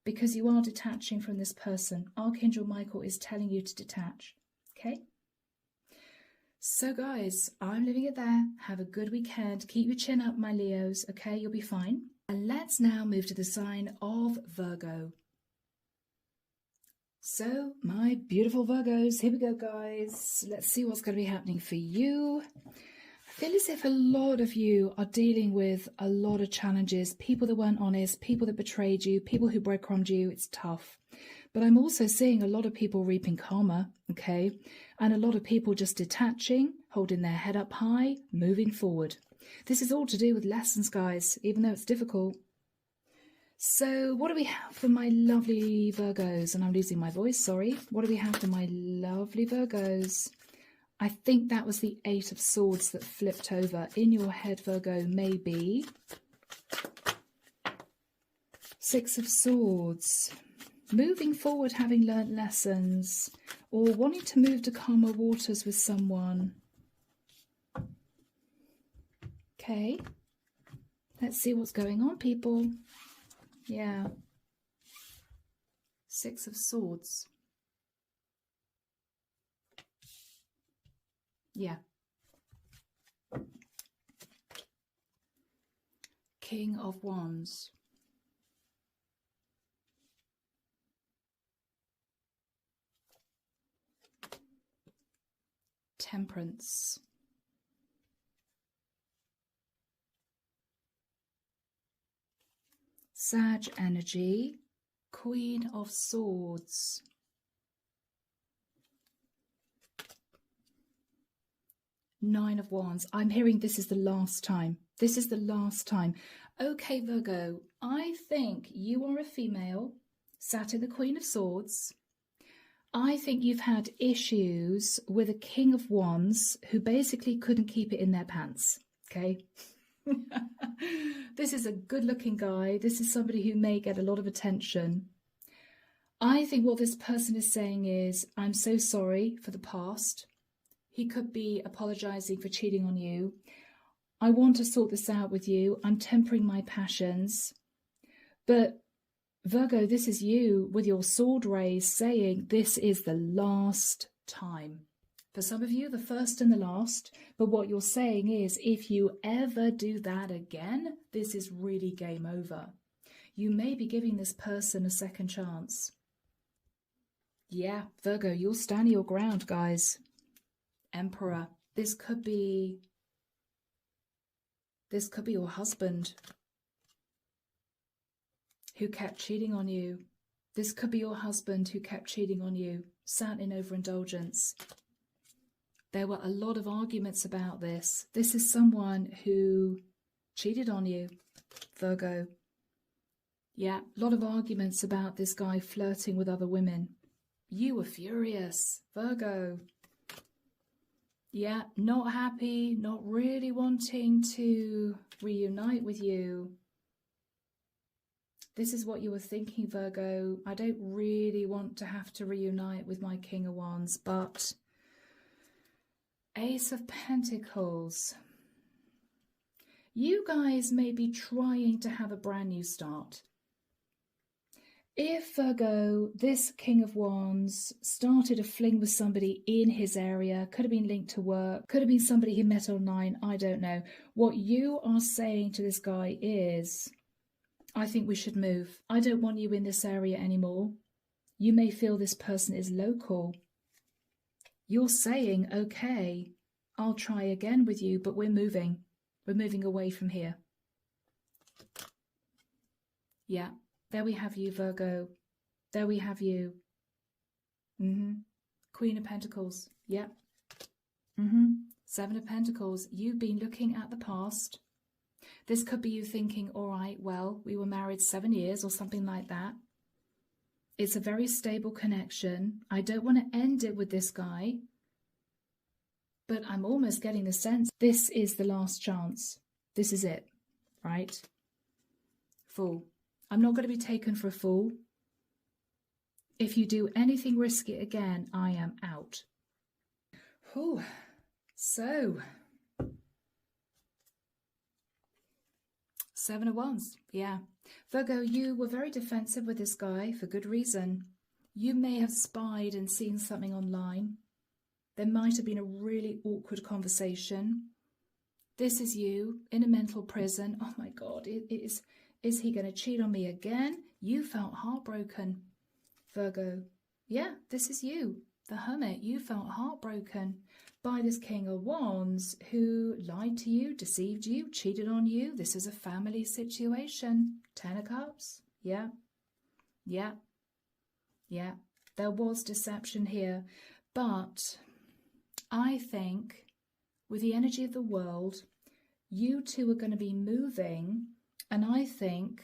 because you are detaching from this person. Archangel Michael is telling you to detach. Okay? So guys, I'm leaving it there. Have a good weekend. Keep your chin up, my Leos, okay? You'll be fine. And let's now move to the sign of Virgo. So, my beautiful Virgos, here we go, guys. Let's see what's going to be happening for you. I feel as if a lot of you are dealing with a lot of challenges. People that weren't honest, people that betrayed you, people who breadcrumbed you. It's tough. But I'm also seeing a lot of people reaping karma, okay? And a lot of people just detaching, holding their head up high, moving forward. This is all to do with lessons, guys, even though it's difficult. So what do we have for my lovely Virgos? And I'm losing my voice, sorry. What do we have for my lovely Virgos? I think that was the 8 of Swords that flipped over. In your head, Virgo, maybe 6 of Swords. Moving forward, having learnt lessons, or wanting to move to calmer waters with someone. Okay, let's see what's going on, people. Yeah. 6 of Swords. Yeah. King of Wands. Temperance. Sag energy. Queen of Swords. Nine of Wands. I'm hearing this is the last time. This is the last time. Okay, Virgo, I think you are a female sat in the Queen of Swords. I think you've had issues with a King of Wands who basically couldn't keep it in their pants. Okay. This is a good-looking guy. This is somebody who may get a lot of attention. I think what this person is saying is, I'm so sorry for the past. He could be apologizing for cheating on you. I want to sort this out with you. I'm tempering my passions. But Virgo, this is you with your sword raised saying this is the last time. For some of you, the first and the last. But what you're saying is, if you ever do that again, this is really game over. You may be giving this person a second chance. Yeah, Virgo, you'll stand your ground, guys. Emperor. This could be your husband who kept cheating on you. This could be your husband who kept cheating on you, sat in overindulgence. There were a lot of arguments about this. This is someone who cheated on you, Virgo. Yeah, a lot of arguments about this guy flirting with other women. You were furious, Virgo. Yeah, not happy, not really wanting to reunite with you. This is what you were thinking, Virgo. I don't really want to have to reunite with my King of Wands, but Ace of Pentacles. You guys may be trying to have a brand new start. If, Virgo, this King of Wands started a fling with somebody in his area, could have been linked to work, could have been somebody he met online, I don't know. What you are saying to this guy is, I think we should move. I don't want you in this area anymore. You may feel this person is local. You're saying, okay, I'll try again with you, but we're moving. We're moving away from here. Yeah. There we have you, Virgo. There we have you. Queen of Pentacles. Yeah. Seven of Pentacles. You've been looking at the past. This could be you thinking, all right, well, we were married 7 years or something like that. It's a very stable connection. I don't want to end it with this guy. But I'm almost getting the sense this is the last chance. This is it, right? Fool. I'm not going to be taken for a fool. If you do anything risky again, I am out. Whew. So, Seven of Wands. Yeah. Virgo, you were very defensive with this guy for good reason. You may have spied and seen something online. There might have been a really awkward conversation. This is you in a mental prison. Oh my God, is he going to cheat on me again? You felt heartbroken, Virgo. Yeah, this is you, the Hermit. You felt heartbroken by this King of Wands who lied to you, deceived you, cheated on you. This is a family situation. 10 of Cups. Yeah. Yeah. Yeah. There was deception here. But I think with the energy of the world, you two are going to be moving. And I think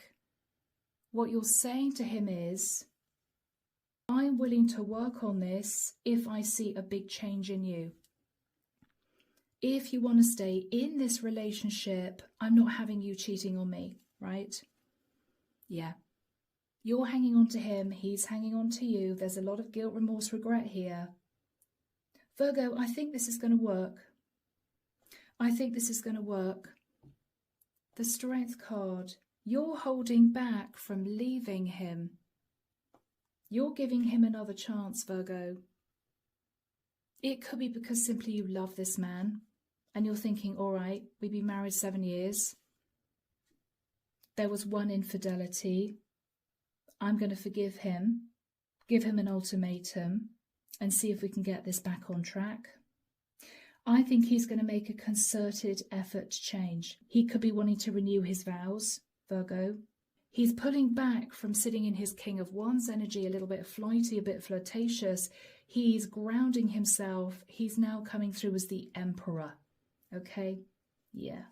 what you're saying to him is, I'm willing to work on this if I see a big change in you. If you want to stay in this relationship, I'm not having you cheating on me, right? Yeah. You're hanging on to him. He's hanging on to you. There's a lot of guilt, remorse, regret here. Virgo, I think this is going to work. I think this is going to work. The Strength card. You're holding back from leaving him. You're giving him another chance, Virgo. It could be because simply you love this man and you're thinking, all right, we've been married 7 years. There was one infidelity. I'm going to forgive him, give him an ultimatum and see if we can get this back on track. I think he's going to make a concerted effort to change. He could be wanting to renew his vows, Virgo. He's pulling back from sitting in his King of Wands energy, a little bit flighty, a bit flirtatious. He's grounding himself. He's now coming through as the Emperor. Okay? Yeah.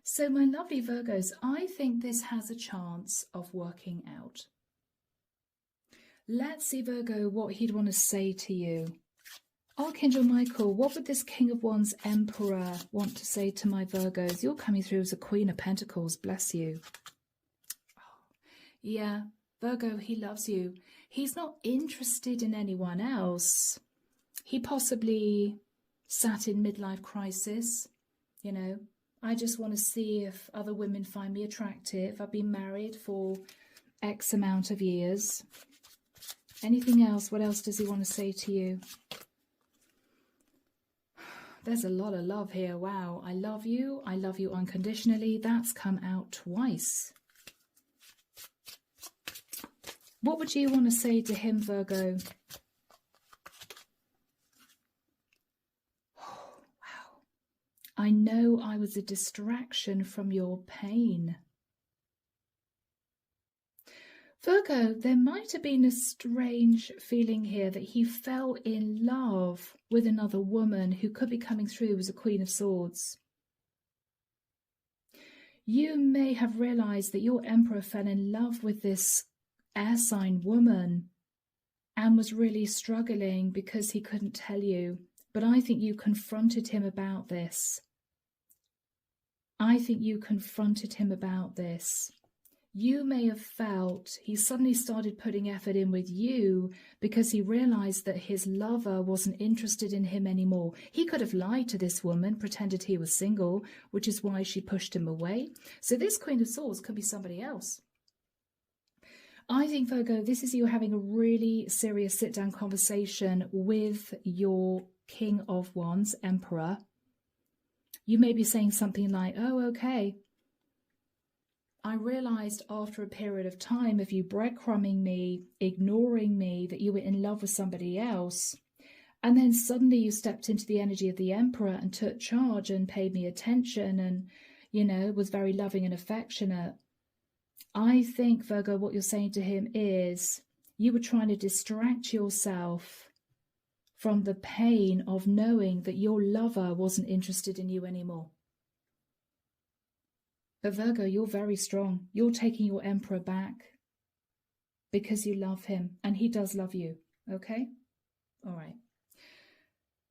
So my lovely Virgos, I think this has a chance of working out. Let's see, Virgo, what he'd want to say to you. Archangel Michael, what would this King of Wands Emperor want to say to my Virgos? You're coming through as a Queen of Pentacles. Bless you. Yeah, Virgo, he loves you. He's not interested in anyone else. He possibly sat in midlife crisis. You know, I just want to see if other women find me attractive. I've been married for X amount of years. Anything else? What else does he want to say to you? There's a lot of love here. Wow. I love you. I love you unconditionally. That's come out twice. What would you want to say to him, Virgo? Oh, wow. I know I was a distraction from your pain. Virgo, there might have been a strange feeling here that he fell in love with another woman who could be coming through as a Queen of Swords. You may have realized that your Emperor fell in love with this air sign woman and was really struggling because he couldn't tell you. But I think you confronted him about this. I think you confronted him about this. You may have felt he suddenly started putting effort in with you because he realized that his lover wasn't interested in him anymore. He could have lied to this woman, pretended he was single, which is why she pushed him away. So this Queen of Swords could be somebody else. I think, Virgo, this is you having a really serious sit-down conversation with your King of Wands, Emperor. You may be saying something like, oh, okay, I realised after a period of time of you breadcrumbing me, ignoring me, that you were in love with somebody else. And then suddenly you stepped into the energy of the Emperor and took charge and paid me attention and, you know, was very loving and affectionate. I think, Virgo, what you're saying to him is you were trying to distract yourself from the pain of knowing that your lover wasn't interested in you anymore. But Virgo, you're very strong. You're taking your Emperor back because you love him and he does love you. Okay? All right.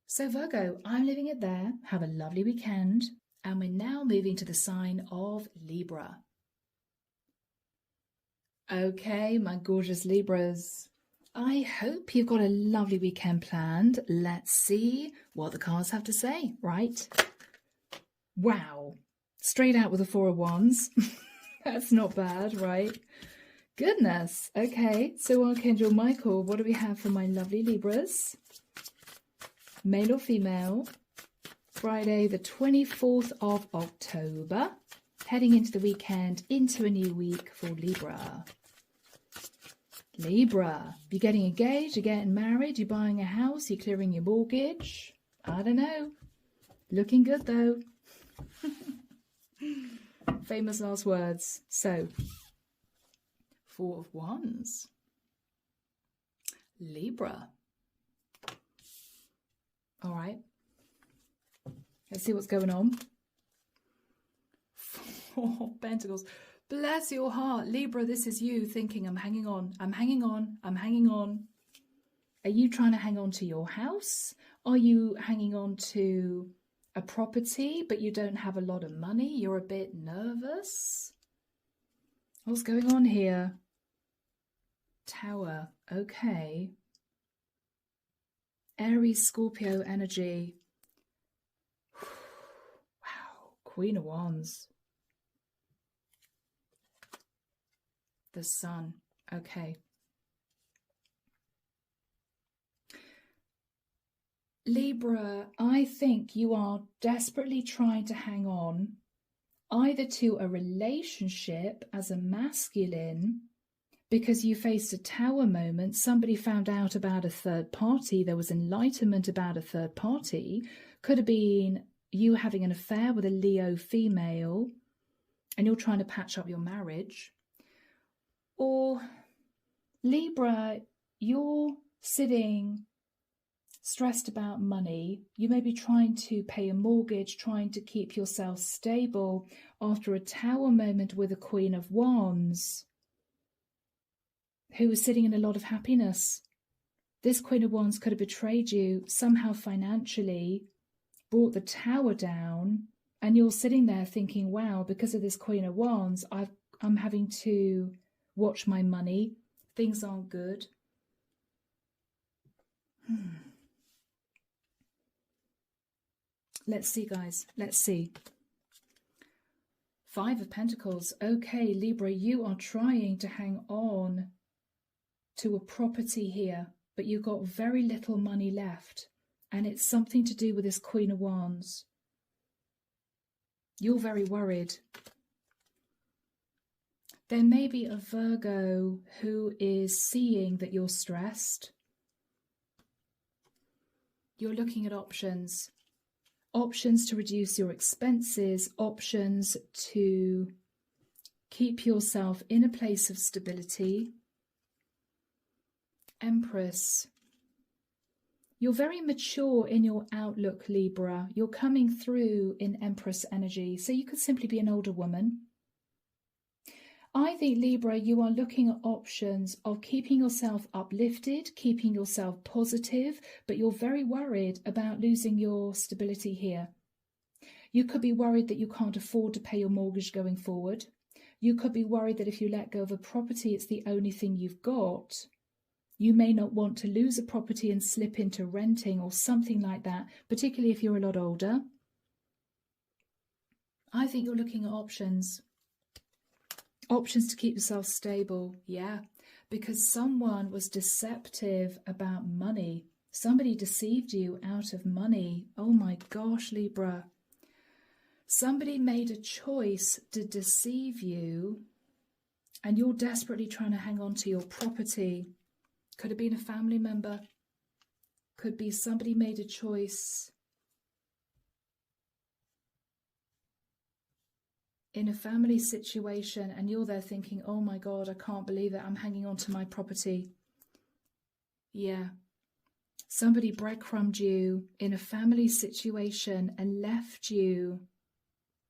So Virgo, I'm leaving it there. Have a lovely weekend. And we're now moving to the sign of Libra. Okay, my gorgeous Libras. I hope you've got a lovely weekend planned. Let's see what the cards have to say, right? Wow. Straight out with a Four of Wands. That's not bad, right? Goodness. Okay, so Archangel Michael, what do we have for my lovely Libras? Male or female? Friday the 24th of October. Heading into the weekend, into a new week for Libra. Libra, you're getting engaged, you're getting married, you're buying a house, you're clearing your mortgage. I don't know. Looking good though. Famous last words. So, Four of Wands. Libra. All right. Let's see what's going on. Four Pentacles. Bless your heart. Libra, this is you thinking, I'm hanging on, I'm hanging on, I'm hanging on. Are you trying to hang on to your house? Are you hanging on to a property, but you don't have a lot of money? You're a bit nervous. What's going on here? Tower. Okay. Aries, Scorpio energy. Wow. Queen of Wands. The Sun. Okay. Libra, I think you are desperately trying to hang on either to a relationship as a masculine because you faced a Tower moment. Somebody found out about a third party. There was enlightenment about a third party. Could have been you having an affair with a Leo female and you're trying to patch up your marriage. Or Libra, you're sitting stressed about money. You may be trying to pay a mortgage, trying to keep yourself stable after a Tower moment with a Queen of Wands who is sitting in a lot of happiness. This Queen of Wands could have betrayed you somehow financially, brought the Tower down, and you're sitting there thinking, wow, because of this Queen of Wands, I'm having to watch my money. Things aren't good. Let's see, guys. Let's see. 5 of Pentacles. Okay, Libra, you are trying to hang on to a property here, but you've got very little money left, and it's something to do with this Queen of Wands. You're very worried. There may be a Virgo who is seeing that you're stressed. You're looking at options. Options to reduce your expenses, options to keep yourself in a place of stability. Empress. You're very mature in your outlook, Libra. You're coming through in Empress energy, so you could simply be an older woman. I think, Libra, you are looking at options of keeping yourself uplifted, keeping yourself positive, but you're very worried about losing your stability here. You could be worried that you can't afford to pay your mortgage going forward. You could be worried that if you let go of a property, it's the only thing you've got. You may not want to lose a property and slip into renting or something like that, particularly if you're a lot older. I think you're looking at options. Options to keep yourself stable, yeah, because someone was deceptive about money. Somebody deceived you out of money. Oh my gosh, Libra. Somebody made a choice to deceive you, and you're desperately trying to hang on to your property. Could have been a family member. Could be somebody made a choice in a family situation, and you're there thinking, oh my God, I can't believe it. I'm hanging on to my property. Yeah. Somebody breadcrumbed you in a family situation and left you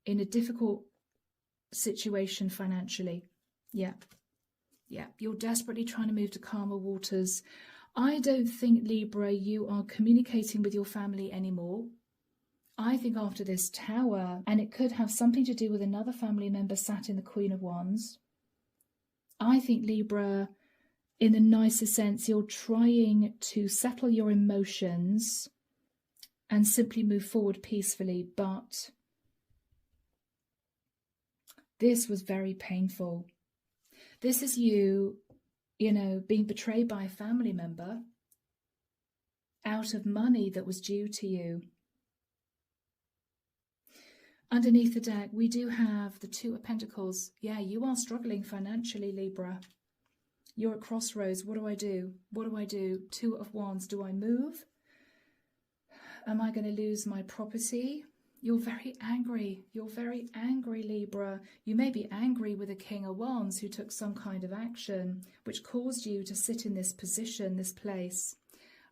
in a difficult situation financially. Yeah. Yeah. You're desperately trying to move to calmer waters. I don't think, Libra, you are communicating with your family anymore. I think after this Tower, and it could have something to do with another family member sat in the Queen of Wands. I think, Libra, in the nicest sense, you're trying to settle your emotions and simply move forward peacefully. But this was very painful. This is you, being betrayed by a family member out of money that was due to you. Underneath the deck, we do have the 2 of Pentacles. Yeah, you are struggling financially, Libra. You're at crossroads. What do I do? What do I do? 2 of Wands. Do I move? Am I going to lose my property? You're very angry. You're very angry, Libra. You may be angry with a King of Wands who took some kind of action which caused you to sit in this position, this place.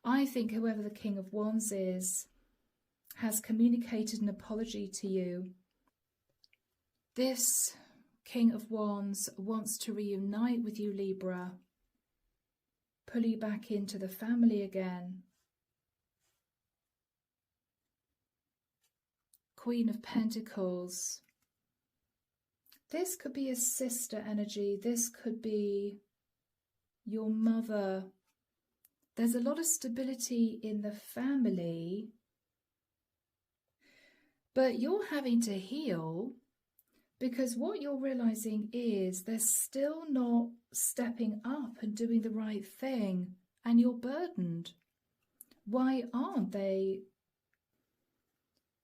I think whoever the King of Wands is has communicated an apology to you. This King of Wands wants to reunite with you, Libra, pull you back into the family again. Queen of Pentacles. This could be a sister energy. This could be your mother. There's a lot of stability in the family, but you're having to heal because what you're realizing is they're still not stepping up and doing the right thing, and you're burdened. Why aren't they?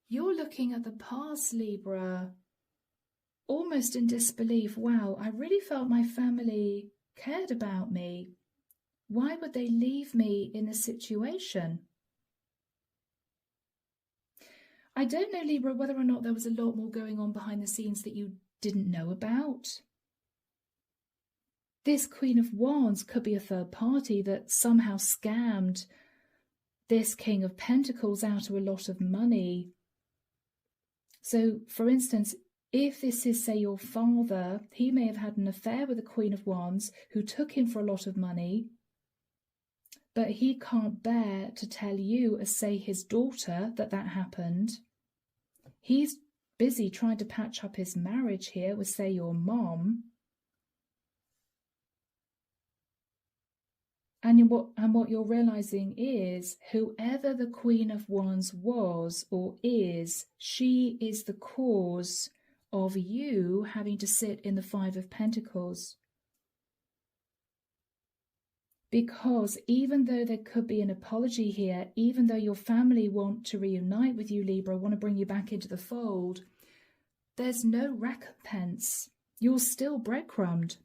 You're looking at the past, Libra, almost in disbelief. Wow, I really felt my family cared about me. Why would they leave me in this situation? I don't know, Libra, whether or not there was a lot more going on behind the scenes that you didn't know about. This Queen of Wands could be a third party that somehow scammed this King of Pentacles out of a lot of money. So, for instance, if this is, say, your father, he may have had an affair with the Queen of Wands who took him for a lot of money, but he can't bear to tell you, as say his daughter, that happened. He's busy trying to patch up his marriage here with, say, your mom. And what you're realizing is, whoever the Queen of Wands was or is, she is the cause of you having to sit in the Five of Pentacles. Because even though there could be an apology here, even though your family want to reunite with you, Libra, want to bring you back into the fold, there's no recompense. You're still breadcrumbed.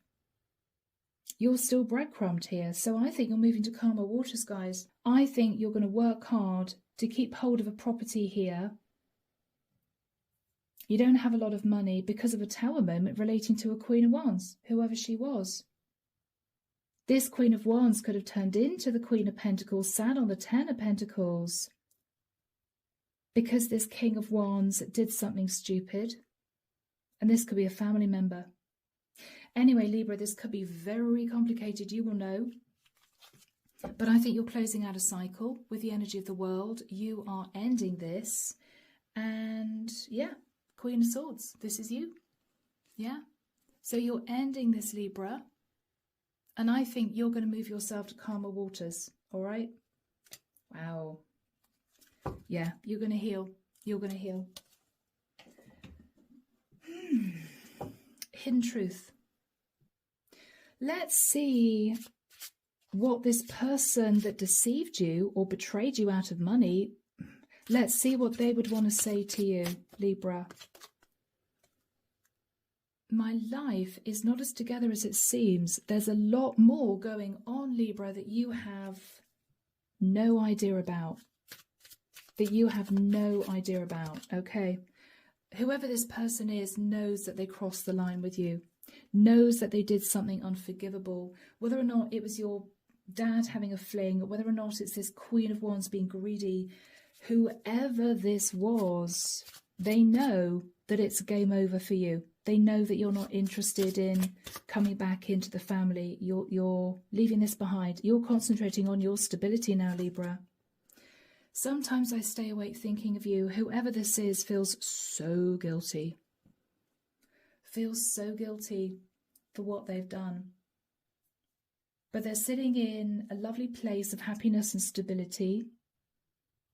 You're still breadcrumbed here. So I think you're moving to calmer waters, guys. I think you're going to work hard to keep hold of a property here. You don't have a lot of money because of a Tower moment relating to a Queen of Wands, whoever she was. This Queen of Wands could have turned into the Queen of Pentacles, sat on the Ten of Pentacles, because this King of Wands did something stupid. And this could be a family member. Anyway, Libra, this could be very complicated, you will know. But I think you're closing out a cycle with the energy of the world. You are ending this. And yeah, Queen of Swords, this is you. Yeah. So you're ending this, Libra. And I think you're going to move yourself to calmer waters. All right? Wow. Yeah, you're going to heal. You're going to heal. Hidden truth. Let's see what this person that deceived you or betrayed you out of money, let's see what they would want to say to you, Libra. My life is not as together as it seems. There's a lot more going on, Libra, that you have no idea about. That you have no idea about, okay? Whoever this person is knows that they crossed the line with you. Knows that they did something unforgivable. Whether or not it was your dad having a fling, whether or not it's this Queen of Wands being greedy, whoever this was, they know that it's game over for you. They know that you're not interested in coming back into the family. You're leaving this behind. You're concentrating on your stability now, Libra. Sometimes I stay awake thinking of you. Whoever this is feels so guilty. Feels so guilty for what they've done. But they're sitting in a lovely place of happiness and stability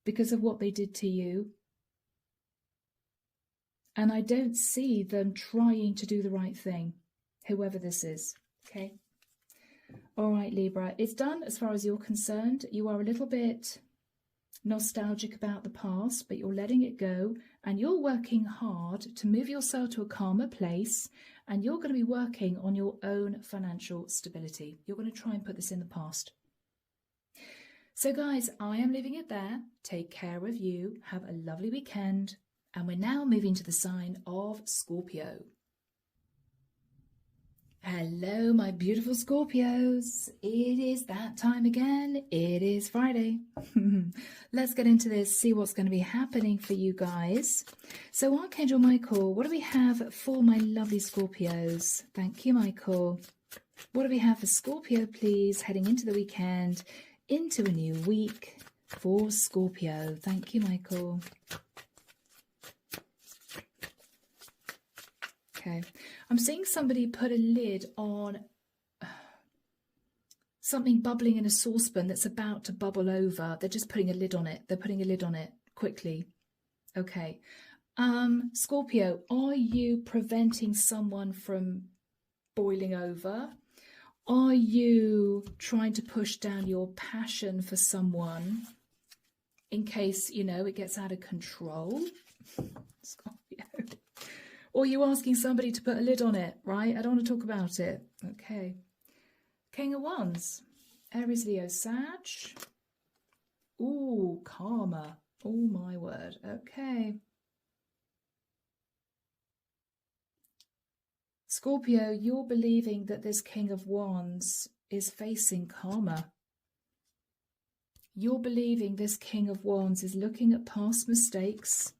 because of what they did to you. And I don't see them trying to do the right thing, whoever this is, okay? All right, Libra, it's done as far as you're concerned. You are a little bit nostalgic about the past, but you're letting it go and you're working hard to move yourself to a calmer place, and you're going to be working on your own financial stability. You're going to try and put this in the past. So guys, I am leaving it there. Take care of you. Have a lovely weekend. And we're now moving to the sign of Scorpio. Hello, my beautiful Scorpios. It is that time again. It is Friday. Let's get into this, see what's going to be happening for you guys. So Archangel Michael, what do we have for my lovely Scorpios? Thank you, Michael. What do we have for Scorpio, please, heading into the weekend, into a new week for Scorpio? Thank you, Michael. Okay, I'm seeing somebody put a lid on something bubbling in a saucepan that's about to bubble over. They're just putting a lid on it. They're putting a lid on it quickly. Okay. Scorpio, are you preventing someone from boiling over? Are you trying to push down your passion for someone in case, you know, it gets out of control? Scorpio. Or you asking somebody to put a lid on it, right? I don't want to talk about it. Okay. King of Wands. Aries, Leo, Sag. Ooh, karma. Oh, my word. Okay. Scorpio, you're believing that this King of Wands is facing karma. You're believing this King of Wands is looking at past mistakes,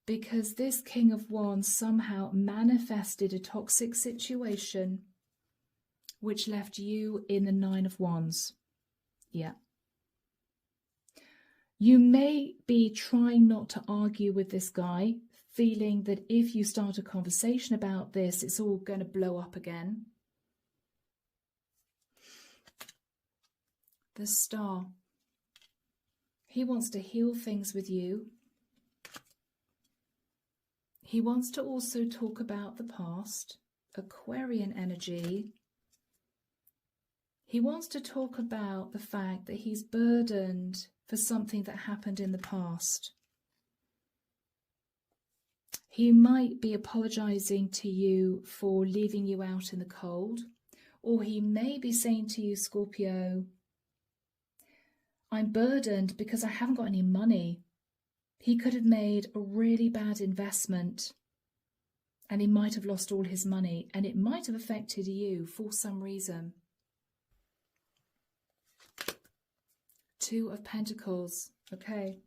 because this King of Wands somehow manifested a toxic situation which left you in the Nine of Wands. Yeah. You may be trying not to argue with this guy, feeling that if you start a conversation about this, it's all going to blow up again. The Star. He wants to heal things with you. He wants to also talk about the past, Aquarian energy. He wants to talk about the fact that he's burdened for something that happened in the past. He might be apologizing to you for leaving you out in the cold, or he may be saying to you, Scorpio, I'm burdened because I haven't got any money. He could have made a really bad investment and he might have lost all his money, and it might have affected you for some reason. Two of Pentacles, okay.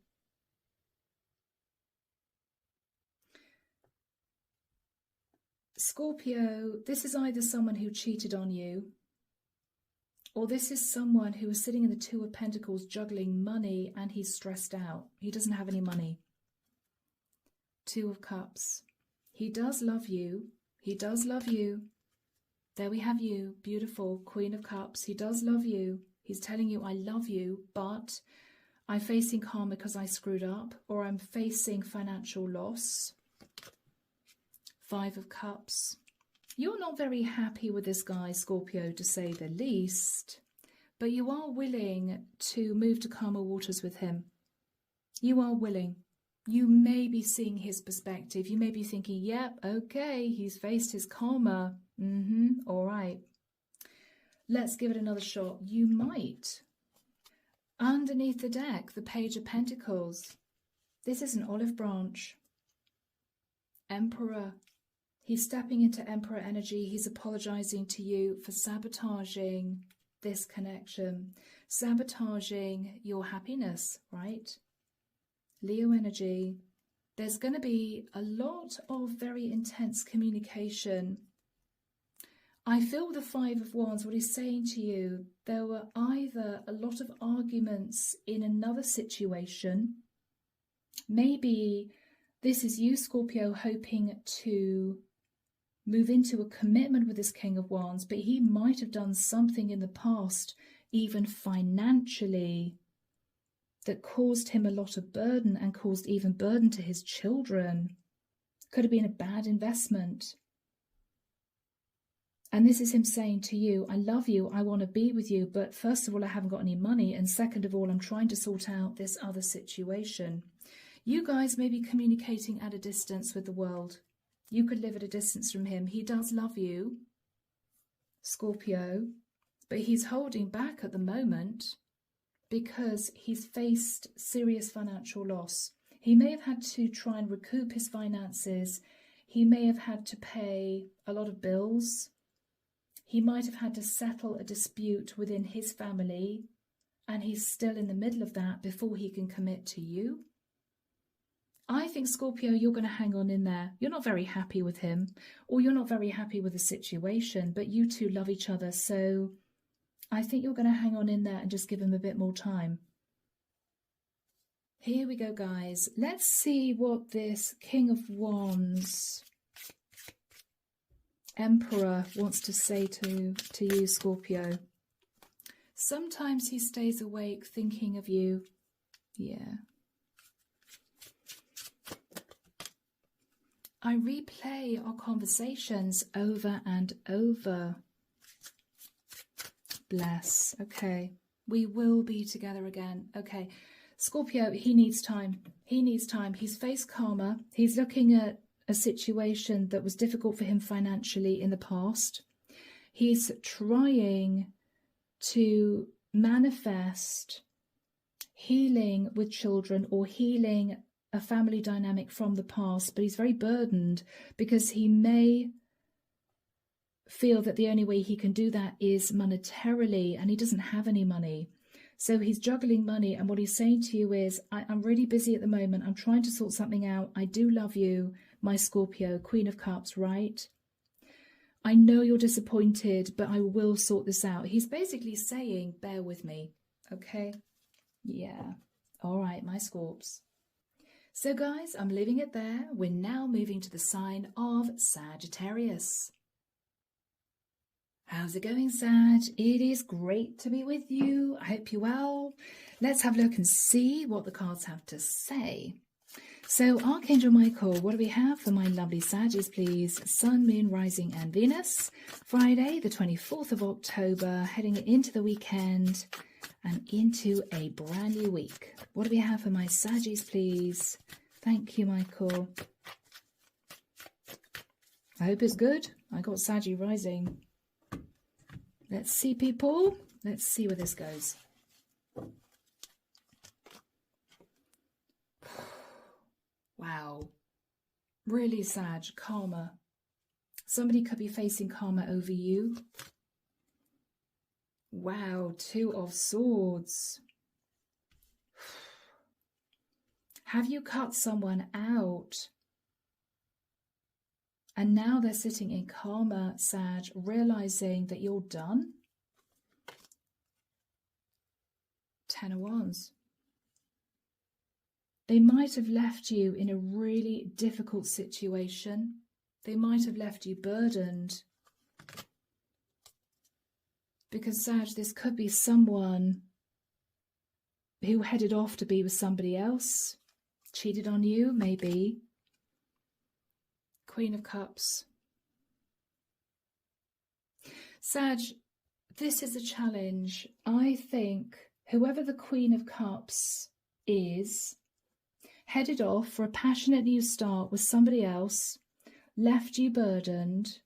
Scorpio, this is either someone who cheated on you, or this is someone who is sitting in the Two of Pentacles juggling money and he's stressed out. He doesn't have any money. Two of Cups. He does love you. He does love you. There we have you. Beautiful. Queen of Cups. He does love you. He's telling you, I love you, but I'm facing karma because I screwed up, or I'm facing financial loss. Five of Cups. You're not very happy with this guy, Scorpio, to say the least, but you are willing to move to calmer waters with him. You are willing. You may be seeing his perspective. You may be thinking, yep, okay, he's faced his karma. All right. Let's give it another shot. You might. Underneath the deck, the Page of Pentacles. This is an olive branch. Emperor. He's stepping into Emperor energy. He's apologizing to you for sabotaging this connection, sabotaging your happiness, right? Leo energy. There's going to be a lot of very intense communication. I feel with the Five of Wands, what he's saying to you, there were either a lot of arguments in another situation. Maybe this is you, Scorpio, hoping to move into a commitment with this King of Wands, but he might have done something in the past, even financially, that caused him a lot of burden and caused even burden to his children. Could have been a bad investment. And this is him saying to you, I love you, I want to be with you, but first of all, I haven't got any money, and second of all, I'm trying to sort out this other situation. You guys may be communicating at a distance with the world. You could live at a distance from him. He does love you, Scorpio, but he's holding back at the moment because he's faced serious financial loss. He may have had to try and recoup his finances. He may have had to pay a lot of bills. He might have had to settle a dispute within his family, and he's still in the middle of that before he can commit to you. I think, Scorpio, you're going to hang on in there. You're not very happy with him, or you're not very happy with the situation, but you two love each other, so I think you're going to hang on in there and just give him a bit more time. Here we go, guys. Let's see what this King of Wands Emperor wants to say to you, Scorpio. Sometimes he stays awake thinking of you. Yeah. I replay our conversations over and over. Bless. Okay. We will be together again. Okay. Scorpio, he needs time. He needs time. He's faced karma. He's looking at a situation that was difficult for him financially in the past. He's trying to manifest healing with children or healing a family dynamic from the past, but he's very burdened because he may feel that the only way he can do that is monetarily, and he doesn't have any money. So he's juggling money, and what he's saying to you is, I'm really busy at the moment. I'm trying to sort something out. I do love you, my Scorpio, Queen of Cups, right? I know you're disappointed, but I will sort this out. He's basically saying, bear with me, okay? Yeah. All right, my Scorps. So guys, I'm leaving it there. We're now moving to the sign of Sagittarius. How's it going, Sag? It is great to be with you. I hope you're well. Let's have a look and see what the cards have to say. So, Archangel Michael, what do we have for my lovely Saggies, please? Sun, Moon, Rising and Venus. Friday, the 24th of October, heading into the weekend and into a brand new week. What do we have for my Saggies, please? Thank you, Michael. I hope it's good. I got Saggy Rising. Let's see, people. Let's see where this goes. Wow. Really, Sag, karma. Somebody could be facing karma over you. Wow, Two of Swords. Have you cut someone out? And now they're sitting in karma, Sag, realizing that you're done? Ten of Wands. They might have left you in a really difficult situation. They might have left you burdened. Because, Sag, this could be someone who headed off to be with somebody else, cheated on you, maybe. Queen of Cups. Sag, this is a challenge. I think whoever the Queen of Cups is, headed off for a passionate new start with somebody else, left you burdened,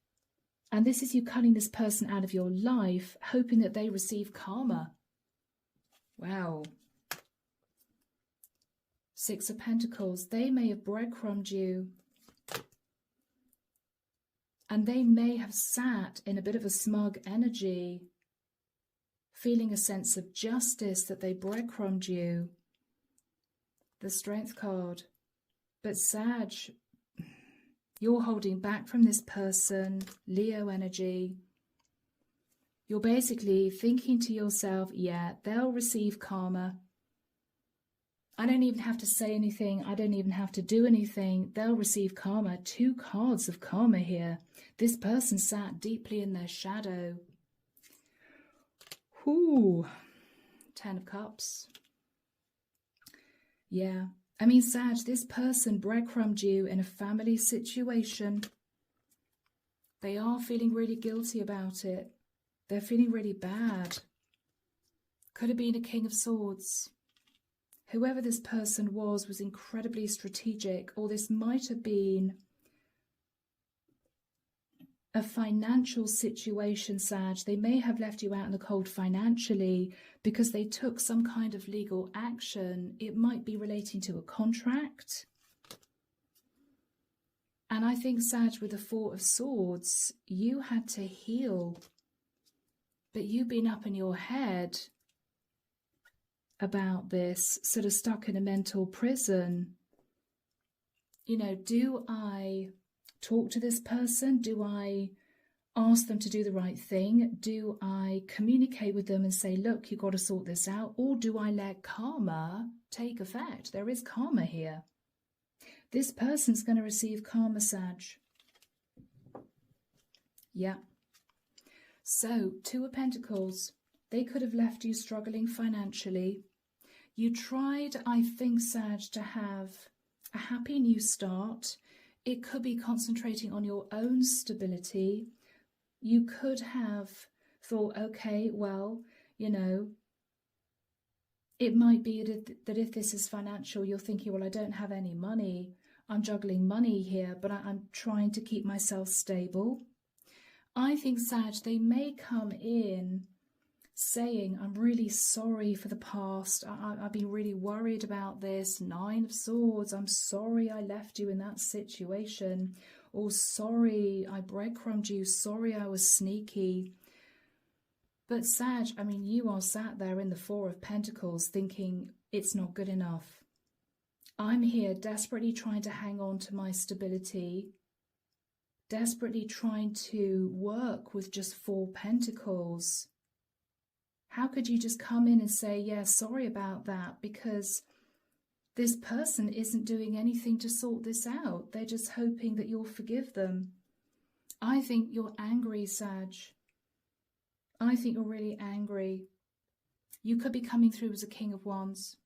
and this is you cutting this person out of your life, hoping that they receive karma. Wow. Six of Pentacles. They may have breadcrumbed you, and they may have sat in a bit of a smug energy, feeling a sense of justice that they breadcrumbed you. The Strength card. But Sag, you're holding back from this person, Leo energy. You're basically thinking to yourself, yeah, they'll receive karma. I don't even have to say anything. I don't even have to do anything. They'll receive karma. Two cards of karma here. This person sat deeply in their shadow. Ooh. Ten of Cups. Yeah. I mean, Sag, this person breadcrumbed you in a family situation. They are feeling really guilty about it. They're feeling really bad. Could have been a King of Swords. Whoever this person was incredibly strategic, or this might have been a financial situation, Sag. They may have left you out in the cold financially because they took some kind of legal action. It might be relating to a contract. And I think, Sag, with the Four of Swords, you had to heal. But you've been up in your head about this, sort of stuck in a mental prison. You know, do I talk to this person? Do I ask them to do the right thing? Do I communicate with them and say, look, you've got to sort this out? Or do I let karma take effect? There is karma here. This person's going to receive karma, Sag. Yeah. So, Two of Pentacles. They could have left you struggling financially. You tried, I think, Sag, to have a happy new start. It could be concentrating on your own stability. You could have thought, okay, well, you know, it might be that if this is financial, you're thinking, well, I don't have any money. I'm juggling money here, but I'm trying to keep myself stable. I think, Sag, they may come in saying, I'm really sorry for the past. I've been really worried about this. Nine of Swords. I'm sorry I left you in that situation. Or sorry I breadcrumbed you. Sorry I was sneaky. But Sag, I mean, you are sat there in the Four of Pentacles thinking it's not good enough. I'm here desperately trying to hang on to my stability. desperately trying to work with just 4 pentacles. How could you just come in and say, yeah, sorry about that, because this person isn't doing anything to sort this out. They're just hoping that you'll forgive them. I think you're angry, Sag. I think you're really angry. You could be coming through as a King of Wands.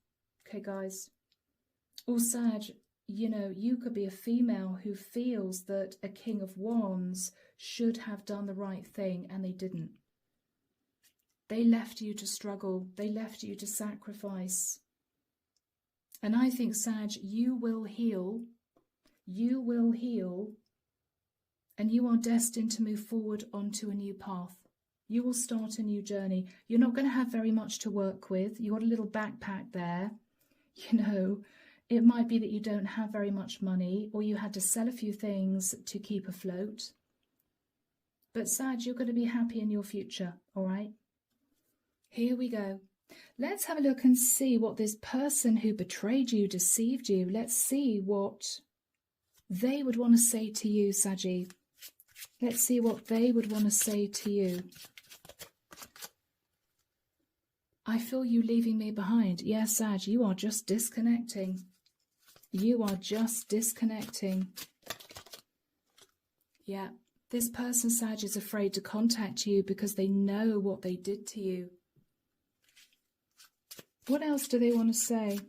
Okay, guys. Or Sag, you know, you could be a female who feels that a King of Wands should have done the right thing and they didn't. They left you to struggle. They left you to sacrifice. And I think, Sag, you will heal. You will heal. And you are destined to move forward onto a new path. You will start a new journey. You're not going to have very much to work with. You got a little backpack there. You know, it might be that you don't have very much money, or you had to sell a few things to keep afloat. But Sag, you're going to be happy in your future, all right? Here we go. Let's have a look and see what this person who betrayed you, deceived you, let's see what they would want to say to you, Saggy. Let's see what they would want to say to you. I feel you leaving me behind. Yes, Sag, you are just disconnecting. You are just disconnecting. Yeah, this person, Sag, is afraid to contact you because they know what they did to you. What else do they want to say?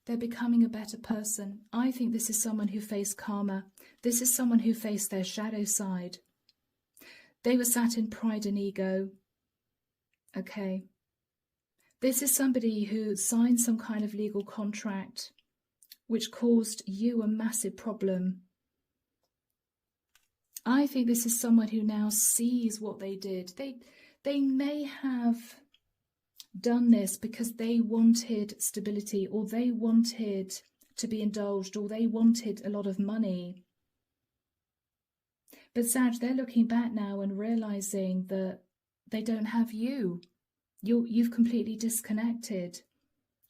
They're becoming a better person. I think this is someone who faced karma. This is someone who faced their shadow side. They were sat in pride and ego. Okay. This is somebody who signed some kind of legal contract which caused you a massive problem. I think this is someone who now sees what they did. They may have done this because they wanted stability, or they wanted to be indulged, or they wanted a lot of money. But Sag, they're looking back now and realizing that they don't have you. You've completely disconnected.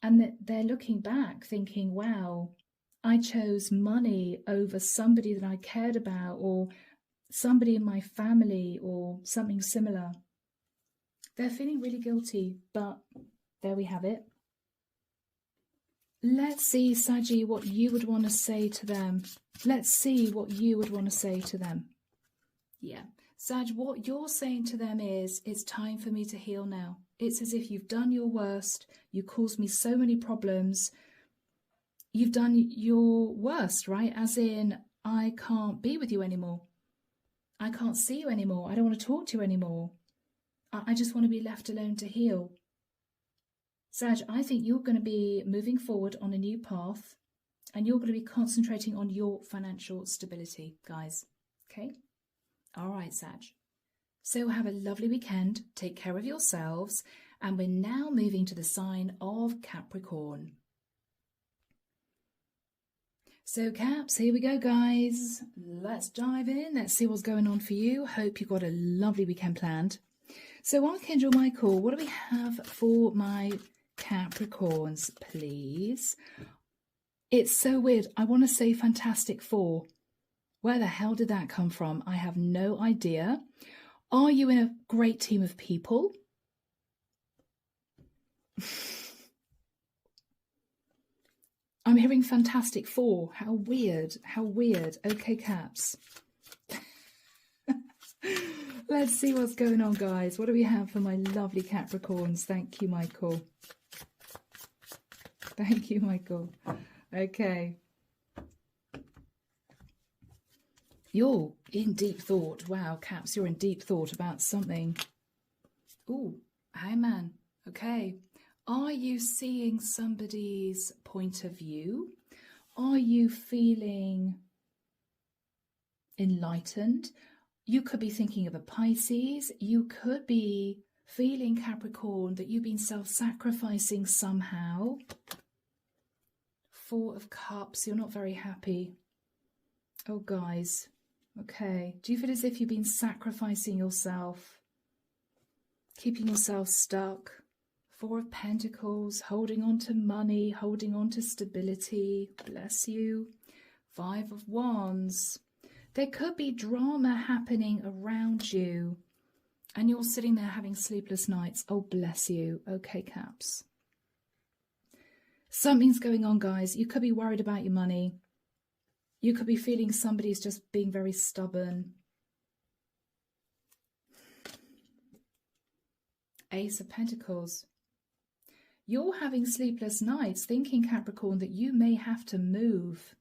And that they're looking back thinking, wow, I chose money over somebody that I cared about, or somebody in my family, or something similar. They're feeling really guilty, but there we have it. Let's see, Saggy, what you would want to say to them. Let's see what you would want to say to them. Yeah, Sag, what you're saying to them is, it's time for me to heal now. It's as if you've done your worst. You caused me so many problems. You've done your worst, right? As in, I can't be with you anymore. I can't see you anymore. I don't want to talk to you anymore. I just want to be left alone to heal. Sag, I think you're going to be moving forward on a new path, and you're going to be concentrating on your financial stability, guys. Okay? All right, Sag. So have a lovely weekend. Take care of yourselves. And we're now moving to the sign of Capricorn. So Caps, here we go, guys. Let's dive in. Let's see what's going on for you. Hope you've got a lovely weekend planned. So Archangel Michael, what do we have for my Capricorns, please? It's so weird. I want to say Fantastic Four. Where the hell did that come from? I have no idea. Are you in a great team of people? I'm hearing Fantastic Four. How weird. How weird. Okay, Caps. Let's see what's going on, guys. What do we have for my lovely Capricorns? Thank you, Michael. Thank you, Michael. Okay. You're in deep thought. Wow, Caps, you're in deep thought about something. Ooh, hey, man. Okay. Are you seeing somebody's point of view? Are you feeling enlightened? You could be thinking of a Pisces. You could be feeling, Capricorn, that you've been self-sacrificing somehow. Four of Cups, you're not very happy. Oh, guys. Okay. Do you feel as if you've been sacrificing yourself? Keeping yourself stuck? Four of Pentacles, holding on to money, holding on to stability. Bless you. Five of Wands. There could be drama happening around you and you're sitting there having sleepless nights. Oh, bless you. Okay, Caps. Something's going on, guys. You could be worried about your money. You could be feeling somebody's just being very stubborn. Ace of Pentacles. You're having sleepless nights thinking, Capricorn, that you may have to move.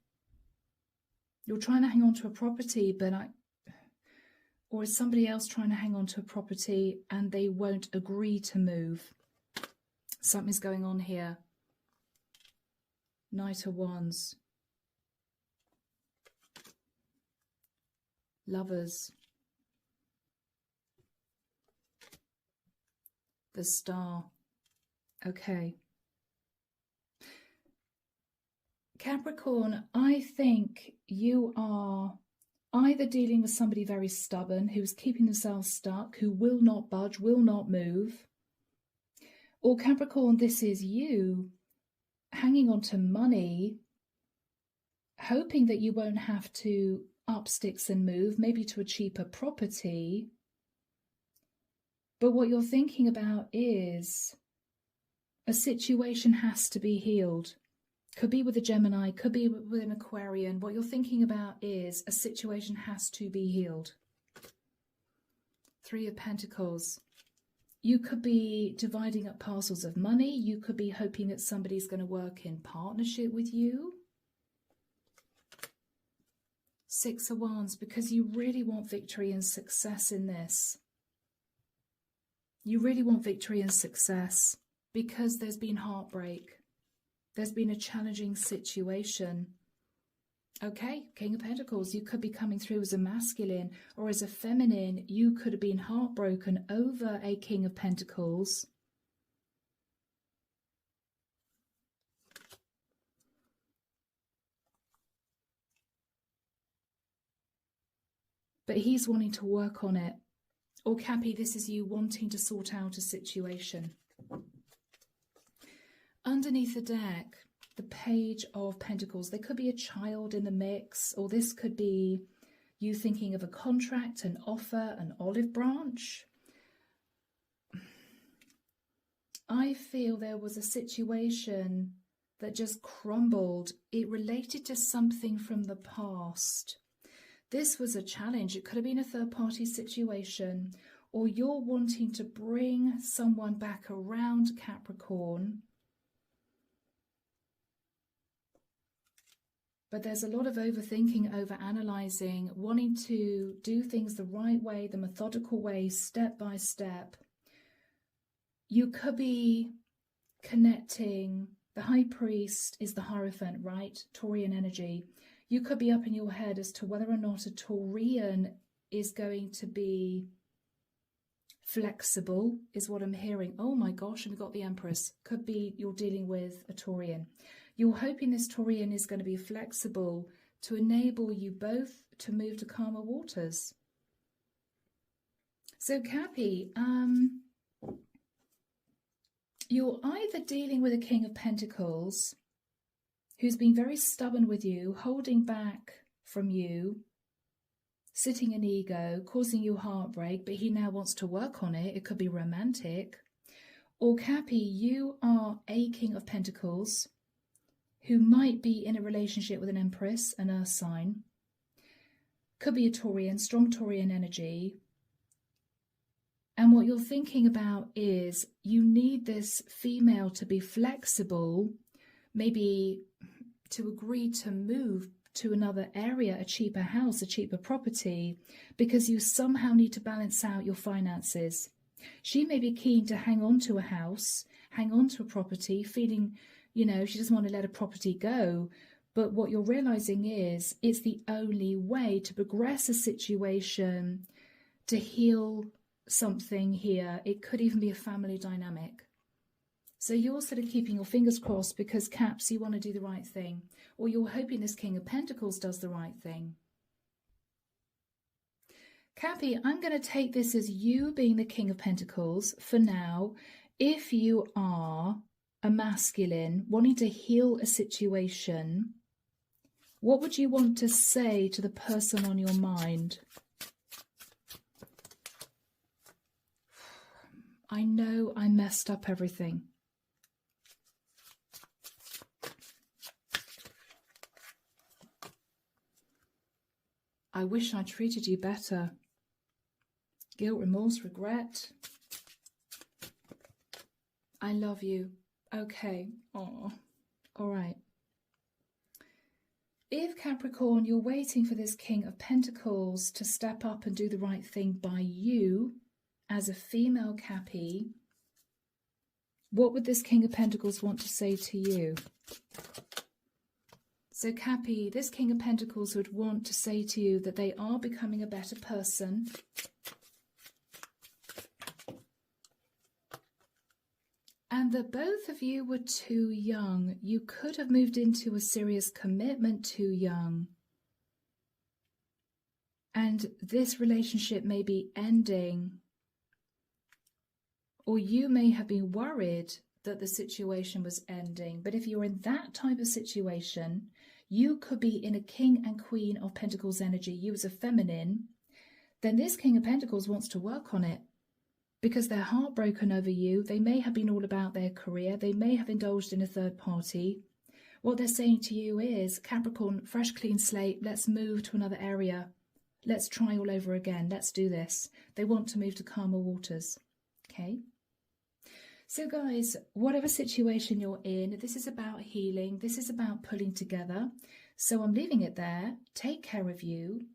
You're trying to hang on to a property, or is somebody else trying to hang on to a property and they won't agree to move? Something's going on here. Knight of Wands. Lovers. The Star. Okay. Capricorn, I think you are either dealing with somebody very stubborn who's keeping themselves stuck, who will not budge, will not move. Or Capricorn, this is you hanging on to money, hoping that you won't have to up sticks and move, maybe to a cheaper property. But what you're thinking about is a situation has to be healed. Could be with a Gemini, could be with an Aquarian. What you're thinking about is a situation has to be healed. Three of Pentacles. You could be dividing up parcels of money. You could be hoping that somebody's going to work in partnership with you. Six of Wands, because you really want victory and success in this. You really want victory and success because there's been heartbreak. There's been a challenging situation. Okay, King of Pentacles, you could be coming through as a masculine or as a feminine. You could have been heartbroken over a King of Pentacles. But he's wanting to work on it. Or Cappy, this is you wanting to sort out a situation. Underneath the deck, the Page of Pentacles. There could be a child in the mix, or this could be you thinking of a contract, an offer, an olive branch. I feel there was a situation that just crumbled. It related to something from the past. This was a challenge. It could have been a third-party situation, or you're wanting to bring someone back around, Capricorn. But there's a lot of overthinking, overanalyzing, wanting to do things the right way, the methodical way, step by step. You could be connecting. The High Priest is the Hierophant, right? Taurian energy. You could be up in your head as to whether or not a Taurian is going to be flexible, is what I'm hearing. Oh my gosh, and we've got the Empress. Could be you're dealing with a Taurian. You're hoping this Taurian is going to be flexible to enable you both to move to calmer waters. So Cappy, you're either dealing with a King of Pentacles who's been very stubborn with you, holding back from you, sitting in ego, causing you heartbreak, but he now wants to work on it. It could be romantic. Or Cappy, you are a King of Pentacles who might be in a relationship with an Empress, an Earth sign. Could be a Taurian, strong Taurian energy. And what you're thinking about is you need this female to be flexible, maybe to agree to move to another area, a cheaper house, a cheaper property, because you somehow need to balance out your finances. She may be keen to hang on to a house, hang on to a property, feeling, you know, she doesn't want to let a property go. But what you're realizing is it's the only way to progress a situation, to heal something here. It could even be a family dynamic. So you're sort of keeping your fingers crossed because, Caps, you want to do the right thing. Or you're hoping this King of Pentacles does the right thing. Cappy, I'm going to take this as you being the King of Pentacles for now. If you are a masculine wanting to heal a situation, What would you want to say to the person on your mind? I know I messed up everything. I wish I treated you better. Guilt, remorse, regret. I love you. Okay. Oh, all right. If Capricorn, you're waiting for this King of Pentacles to step up and do the right thing by you as a female Cappy, what would this King of Pentacles want to say to you? So Cappy, this King of Pentacles would want to say to you that they are becoming a better person. And that both of you were too young. You could have moved into a serious commitment too young. And this relationship may be ending. Or you may have been worried that the situation was ending. But if you're in that type of situation, you could be in a King and Queen of Pentacles energy. You as a feminine, then this King of Pentacles wants to work on it. Because they're heartbroken over you. They may have been all about their career. They may have indulged in a third party. What they're saying to you is, Capricorn, fresh, clean slate. Let's move to another area. Let's try all over again. Let's do this. They want to move to calmer waters. Okay? So guys, whatever situation you're in, this is about healing. This is about pulling together. So I'm leaving it there. Take care of you.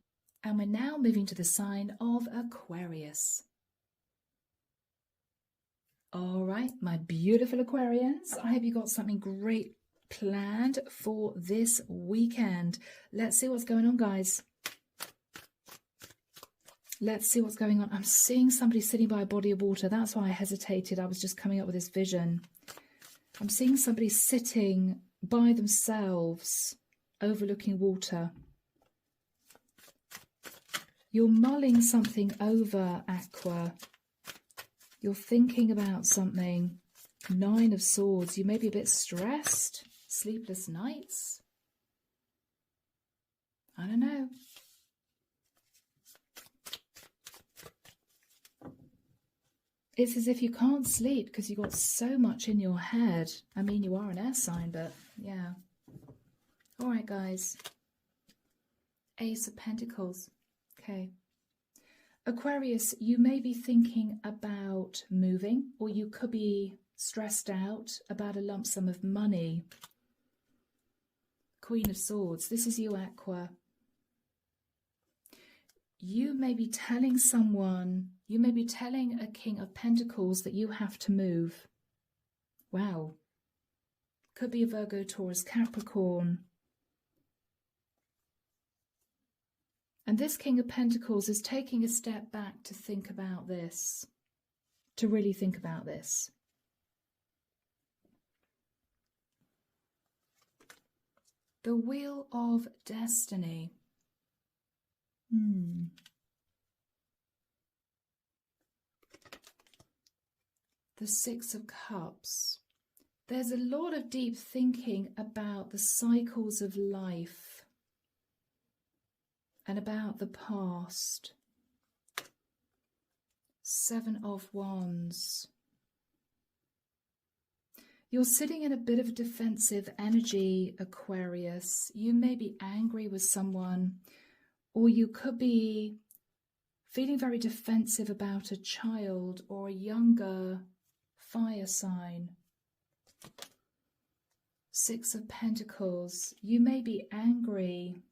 And we're now moving to the sign of Aquarius. All right, my beautiful Aquarians, I hope you got something great planned for this weekend. Let's see what's going on, guys. Let's see what's going on. I'm seeing somebody sitting by a body of water. That's why I hesitated. I was just coming up with this vision. I'm seeing somebody sitting by themselves, overlooking water. You're mulling something over, Aqua. You're thinking about something. 9 of Swords. You may be a bit stressed. Sleepless nights. I don't know. It's as if you can't sleep because you've got so much in your head. I mean, you are an air sign, but yeah. All right, guys. Ace of Pentacles. Okay. Aquarius, you may be thinking about moving, or you could be stressed out about a lump sum of money. Queen of Swords, this is you, Aqua. You may be telling someone, you may be telling a King of Pentacles that you have to move. Wow. Could be a Virgo, Taurus, Capricorn. And this King of Pentacles is taking a step back to think about this, to really think about this. The Wheel of Destiny. The Six of Cups. There's a lot of deep thinking about the cycles of life and about the past. 7 of Wands. You're sitting in a bit of defensive energy, Aquarius. You may be angry with someone, or you could be feeling very defensive about a child or a younger fire sign. 6 of Pentacles. You may be angry,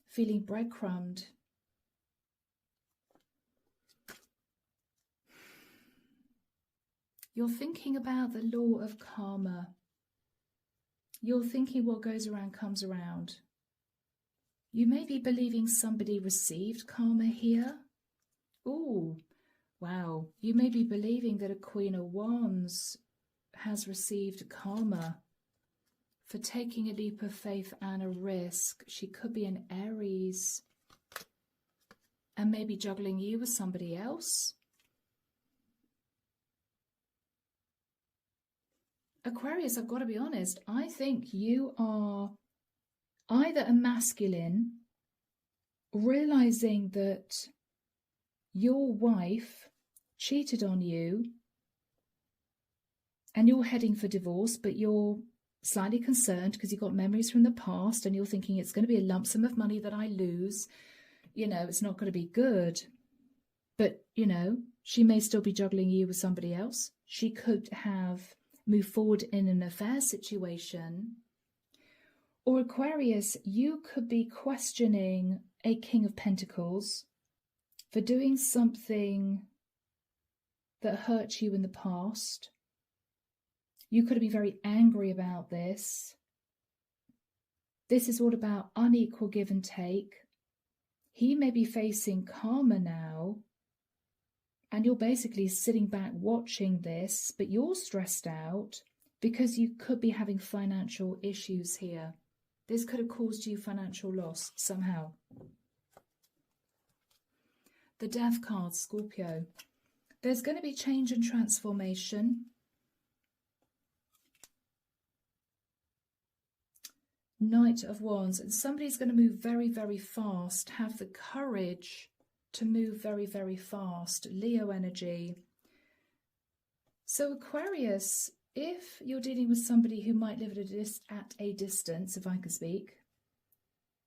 feeling breadcrumbed. You're thinking about the law of karma. You're thinking what goes around comes around. You may be believing somebody received karma here. Ooh, wow. You may be believing that a Queen of Wands has received karma for taking a leap of faith and a risk. She could be an Aries and maybe juggling you with somebody else. Aquarius, I've got to be honest, I think you are either a masculine realizing that your wife cheated on you and you're heading for divorce, but you're slightly concerned because you've got memories from the past and you're thinking it's going to be a lump sum of money that I lose. You know, it's not going to be good. But, you know, she may still be juggling you with somebody else. She could have moved forward in an affair situation. Or Aquarius, you could be questioning a King of Pentacles for doing something that hurt you in the past. You could be very angry about this. This is all about unequal give and take. He may be facing karma now, and you're basically sitting back watching this, but you're stressed out because you could be having financial issues here. This could have caused you financial loss somehow. The Death card, Scorpio. There's going to be change and transformation. Knight of Wands. And somebody's going to move very, very fast. Have the courage to move very, very fast. Leo energy. So Aquarius, if you're dealing with somebody who might live at a distance, if I can speak,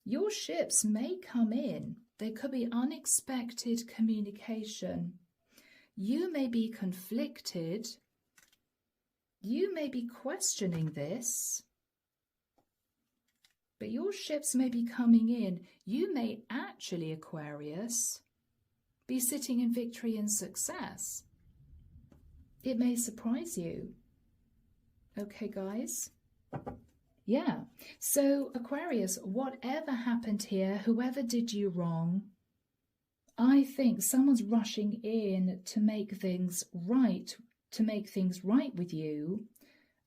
your ships may come in. There could be unexpected communication. You may be conflicted. You may be questioning this. But your ships may be coming in. You may actually, Aquarius, be sitting in victory and success. It may surprise you. Okay, guys? Yeah. So, Aquarius, whatever happened here, whoever did you wrong, I think someone's rushing in to make things right, with you,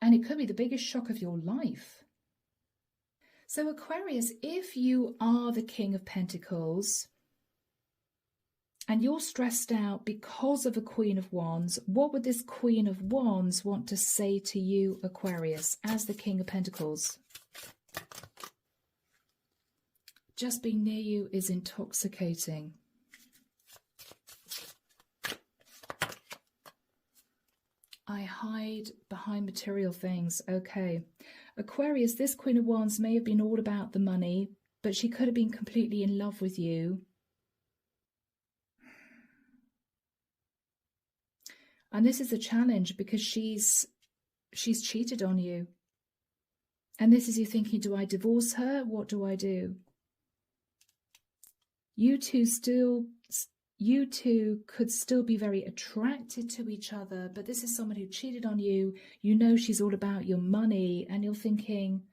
and it could be the biggest shock of your life. So Aquarius, if you are the King of Pentacles and you're stressed out because of a Queen of Wands, what would this Queen of Wands want to say to you, Aquarius, as the King of Pentacles? Just being near you is intoxicating. I hide behind material things. Okay. Aquarius, this Queen of Wands may have been all about the money, but she could have been completely in love with you. And this is a challenge because she's cheated on you. And this is you thinking, do I divorce her? What do I do? You two could still be very attracted to each other, but this is someone who cheated on you. You know she's all about your money, and you're thinking,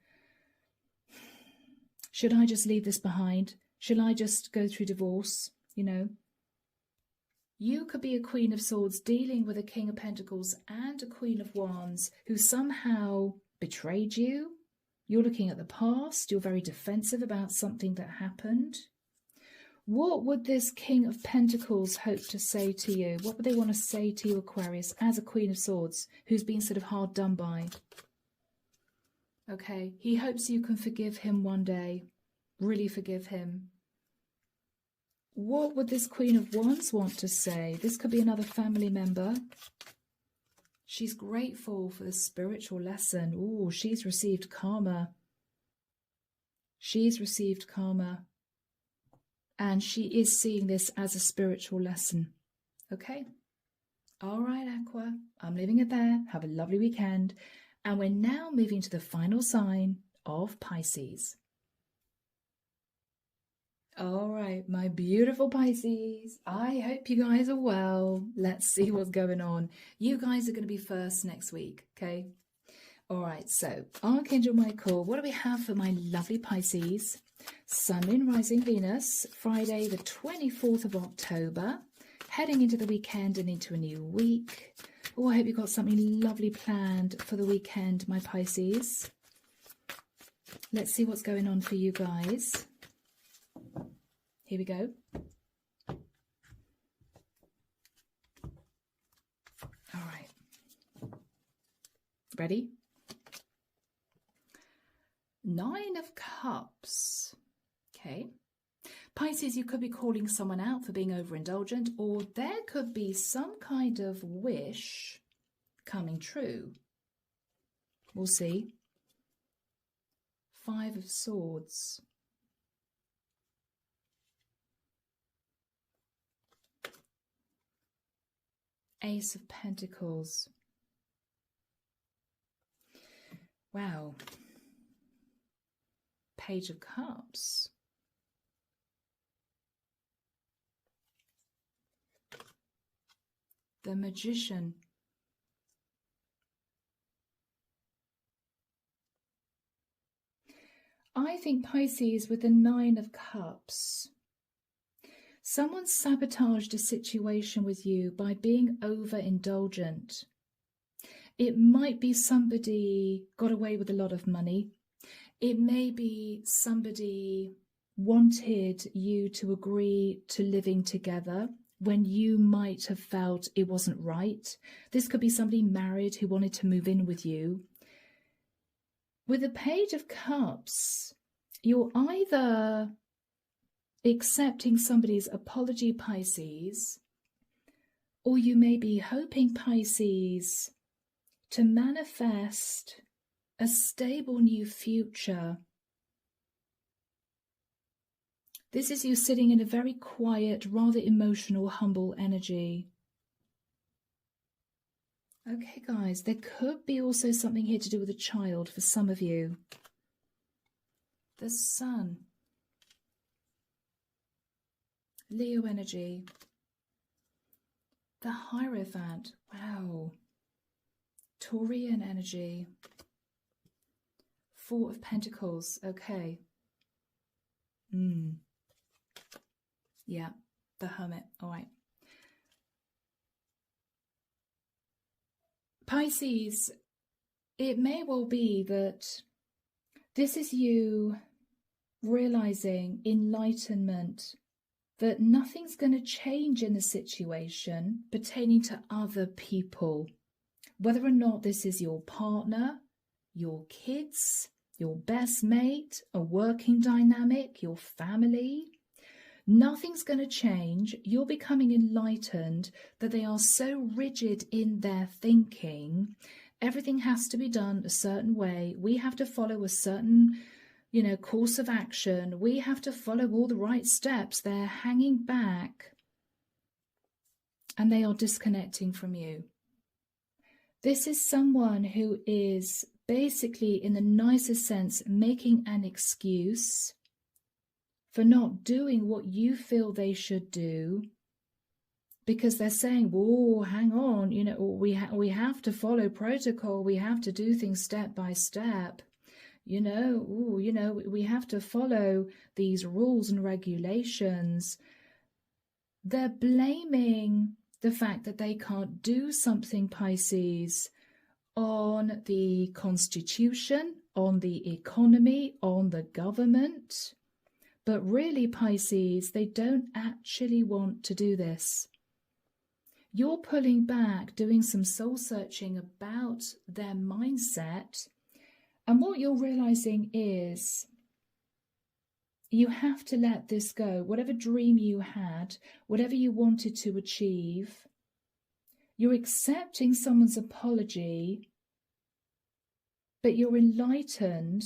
should I just leave this behind? Should I just go through divorce? You know, you could be a Queen of Swords dealing with a King of Pentacles and a Queen of Wands who somehow betrayed you. You're looking at the past. You're very defensive about something that happened. What would this King of Pentacles hope to say to you? What would they want to say to you, Aquarius, as a Queen of Swords who's been sort of hard done by? Okay, he hopes you can forgive him one day. Really forgive him. What would this Queen of Wands want to say? This could be another family member. She's grateful for the spiritual lesson. Oh, she's received karma. She's received karma. And she is seeing this as a spiritual lesson. Okay? All right, Aqua. I'm leaving it there. Have a lovely weekend. And we're now moving to the final sign of Pisces. All right, my beautiful Pisces. I hope you guys are well. Let's see what's going on. You guys are going to be first next week, okay? All right, so Archangel Michael, what do we have for my lovely Pisces? Sun, Moon, Rising, Venus, Friday the 24th of October, heading into the weekend and into a new week. Oh, I hope you've got something lovely planned for the weekend, my Pisces. Let's see what's going on for you guys. Here we go. All right. Ready? 9 of Cups. Okay. Pisces, you could be calling someone out for being overindulgent, or there could be some kind of wish coming true. We'll see. 5 of Swords. Ace of Pentacles. Wow. Page of Cups. The Magician. I think Pisces with the 9 of Cups. Someone sabotaged a situation with you by being overindulgent. It might be somebody got away with a lot of money. It may be somebody wanted you to agree to living together when you might have felt it wasn't right. This could be somebody married who wanted to move in with you. With the Page of Cups, you're either accepting somebody's apology, Pisces, or you may be hoping, Pisces, to manifest a stable new future. This is you sitting in a very quiet, rather emotional, humble energy. Okay, guys, there could be also something here to do with a child for some of you. The Sun. Leo energy. The Hierophant. Wow. Taurian energy. 4 of Pentacles. Okay. Yeah, the Hermit. All right. Pisces, it may well be that this is you realizing enlightenment, that nothing's going to change in the situation pertaining to other people. Whether or not this is your partner, your kids, your best mate, a working dynamic, your family, nothing's going to change. You're becoming enlightened that they are so rigid in their thinking. Everything has to be done a certain way. We have to follow a certain, course of action. We have to follow all the right steps. They're hanging back and they are disconnecting from you. This is someone who is basically, in the nicest sense, making an excuse for not doing what you feel they should do, because they're saying, whoa, hang on, we have to follow protocol, we have to do things step by step, we have to follow these rules and regulations. They're blaming the fact that they can't do something, Pisces, on the Constitution, on the economy, on the government. But really, Pisces, they don't actually want to do this. You're pulling back, doing some soul searching about their mindset. And what you're realizing is you have to let this go. Whatever dream you had, whatever you wanted to achieve, you're accepting someone's apology, but you're enlightened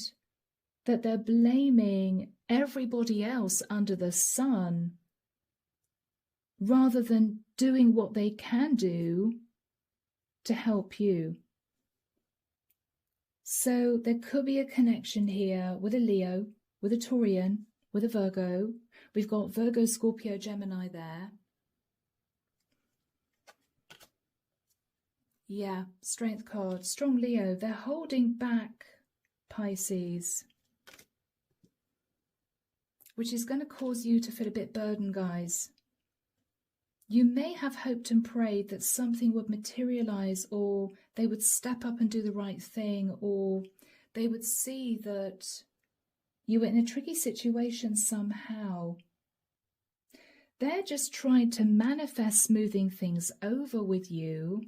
that they're blaming everybody else under the sun rather than doing what they can do to help you. So there could be a connection here with a Leo, with a Taurian, with a Virgo. We've got Virgo, Scorpio, Gemini there. Yeah, Strength card, strong Leo. They're holding back, Pisces, which is going to cause you to feel a bit burdened, guys. You may have hoped and prayed that something would materialize, or they would step up and do the right thing, or they would see that you were in a tricky situation somehow. They're just trying to manifest smoothing things over with you.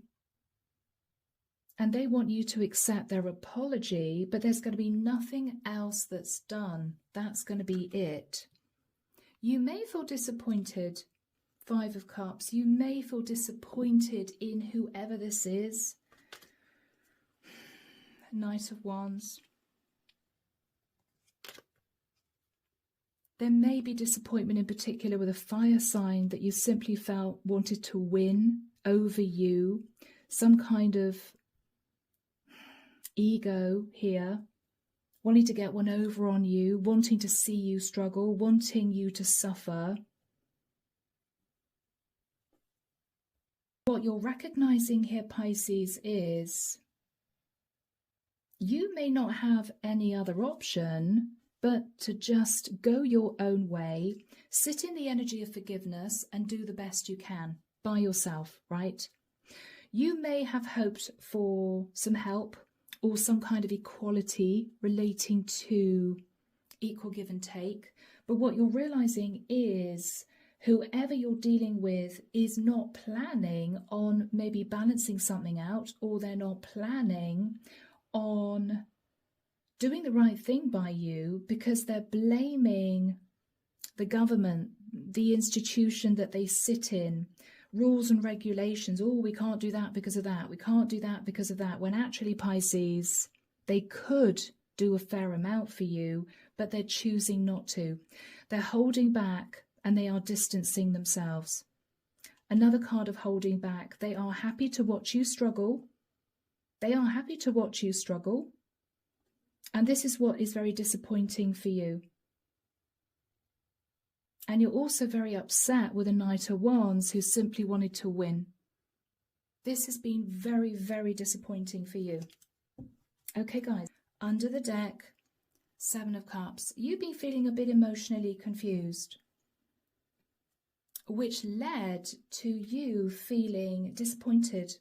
and they want you to accept their apology, but there's going to be nothing else that's done. That's going to be it. You may feel disappointed, Five of Cups. You may feel disappointed in whoever this is. Knight of Wands. There may be disappointment in particular with a fire sign that you simply felt wanted to win over you. Some kind of ego here, wanting to get one over on you, wanting to see you struggle, wanting you to suffer. What you're recognizing here, Pisces, is you may not have any other option but to just go your own way, sit in the energy of forgiveness and do the best you can by yourself, right? You may have hoped for some help or some kind of equality relating to equal give and take, but what you're realizing is whoever you're dealing with is not planning on maybe balancing something out, or they're not planning on doing the right thing by you because they're blaming the government, the institution that they sit in, rules and regulations. Oh, we can't do that because of that. We can't do that because of that. When actually, Pisces, they could do a fair amount for you, but they're choosing not to. They're holding back and they are distancing themselves. Another card of holding back. They are happy to watch you struggle. They are happy to watch you struggle. And this is what is very disappointing for you. And you're also very upset with a Knight of Wands who simply wanted to win. This has been very, very disappointing for you. Okay, guys, under the deck, Seven of Cups. You've been feeling a bit emotionally confused, which led to you feeling disappointed.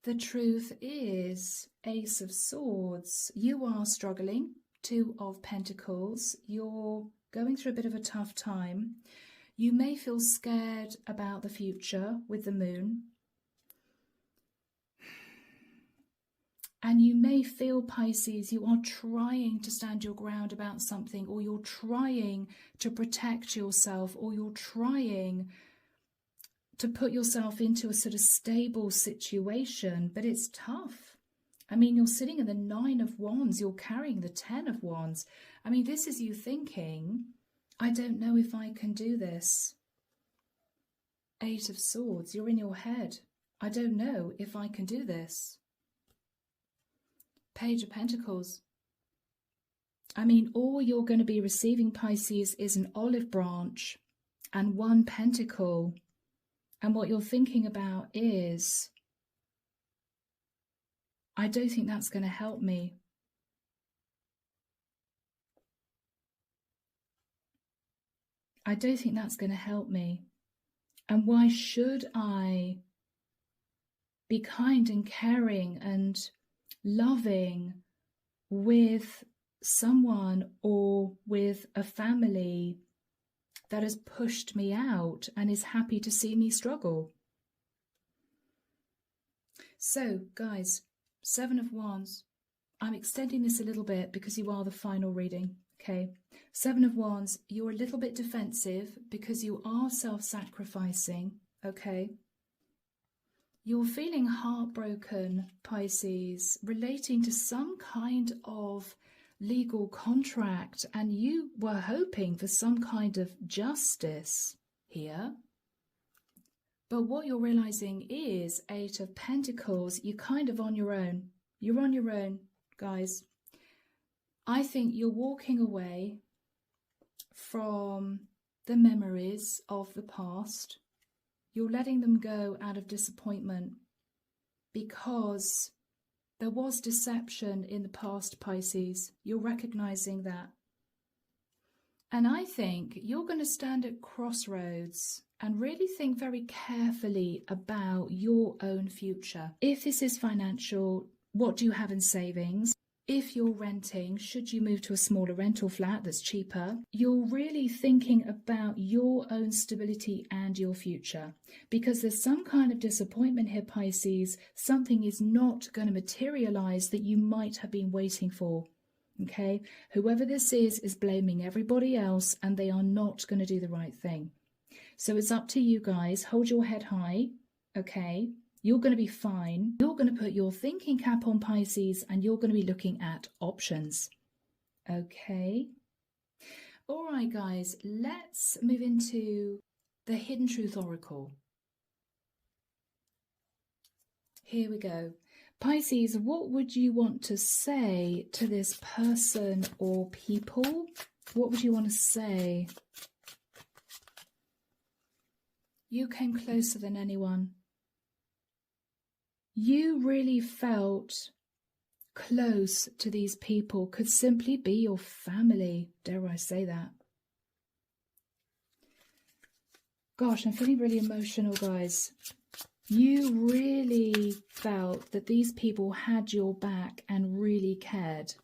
The truth is, Ace of Swords, you are struggling. Two of Pentacles, you're going through a bit of a tough time. You may feel scared about the future with the Moon. And you may feel, Pisces, you are trying to stand your ground about something, or you're trying to protect yourself, or you're trying to put yourself into a sort of stable situation, but it's tough. I mean, you're sitting in the Nine of Wands, you're carrying the Ten of Wands. I mean, this is you thinking, I don't know if I can do this. Eight of Swords, you're in your head. I don't know if I can do this. Page of Pentacles. I mean, all you're going to be receiving, Pisces, is an olive branch and one pentacle. And what you're thinking about is, I don't think that's going to help me. I don't think that's going to help me. And why should I be kind and caring and loving with someone or with a family that has pushed me out and is happy to see me struggle? So, guys, Seven of Wands. I'm extending this a little bit because you are the final reading, okay? Seven of Wands, you're a little bit defensive because you are self-sacrificing, okay? You're feeling heartbroken, Pisces, relating to some kind of legal contract, and you were hoping for some kind of justice here. But what you're realizing is, Eight of Pentacles, you're kind of on your own. You're on your own, guys. I think you're walking away from the memories of the past. You're letting them go out of disappointment because there was deception in the past, Pisces. You're recognizing that. And I think you're going to stand at crossroads and really think very carefully about your own future. If this is financial, what do you have in savings? If you're renting, should you move to a smaller rental flat that's cheaper, you're really thinking about your own stability and your future, because there's some kind of disappointment here, Pisces. Something is not going to materialize that you might have been waiting for. Okay, whoever this is blaming everybody else, and they are not going to do the right thing. So it's up to you guys. Hold your head high. Okay, you're going to be fine. You're going to put your thinking cap on, Pisces, and you're going to be looking at options. Okay. All right, guys, let's move into the Hidden Truth Oracle. Here we go. Pisces, what would you want to say to this person or people? What would you want to say? You came closer than anyone. You really felt close to these people, could simply be your family. Dare I say that? Gosh, I'm feeling really emotional, guys. You really felt that these people had your back and really cared.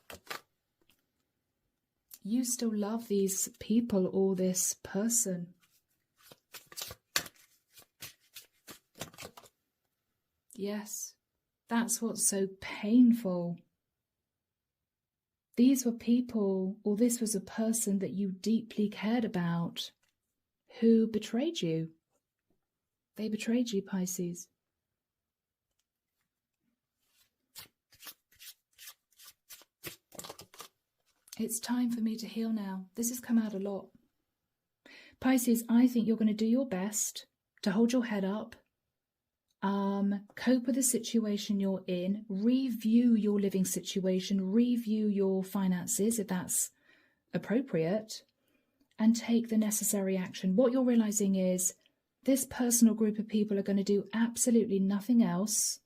You still love these people or this person. Yes, that's what's so painful. These were people, or this was a person that you deeply cared about, who betrayed you. They betrayed you, Pisces. It's time for me to heal now. This has come out a lot. Pisces, I think you're going to do your best to hold your head up. Cope with the situation you're in, review your living situation, review your finances if that's appropriate, and take the necessary action. What you're realizing is this person or group of people are going to do absolutely nothing else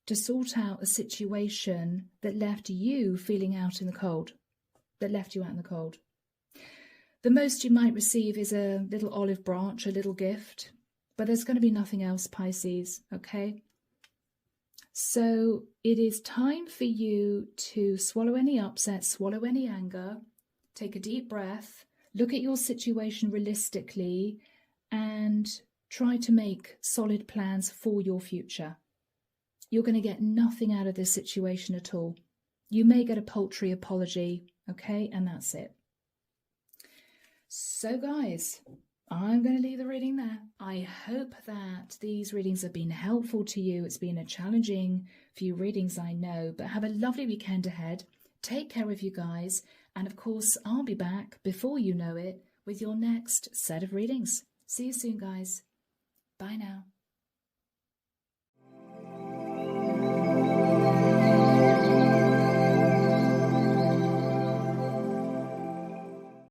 to sort out a situation that left you feeling out in the cold, that left you out in the cold. The most you might receive is a little olive branch, a little gift. But there's going to be nothing else, Pisces, okay? So it is time for you to swallow any upset, swallow any anger, take a deep breath, look at your situation realistically, and try to make solid plans for your future. You're going to get nothing out of this situation at all. You may get a paltry apology, okay? And that's it. So, guys, I'm going to leave the reading there. I hope that these readings have been helpful to you. It's been a challenging few readings, I know, but have a lovely weekend ahead. Take care of you guys. And of course, I'll be back before you know it with your next set of readings. See you soon, guys. Bye now.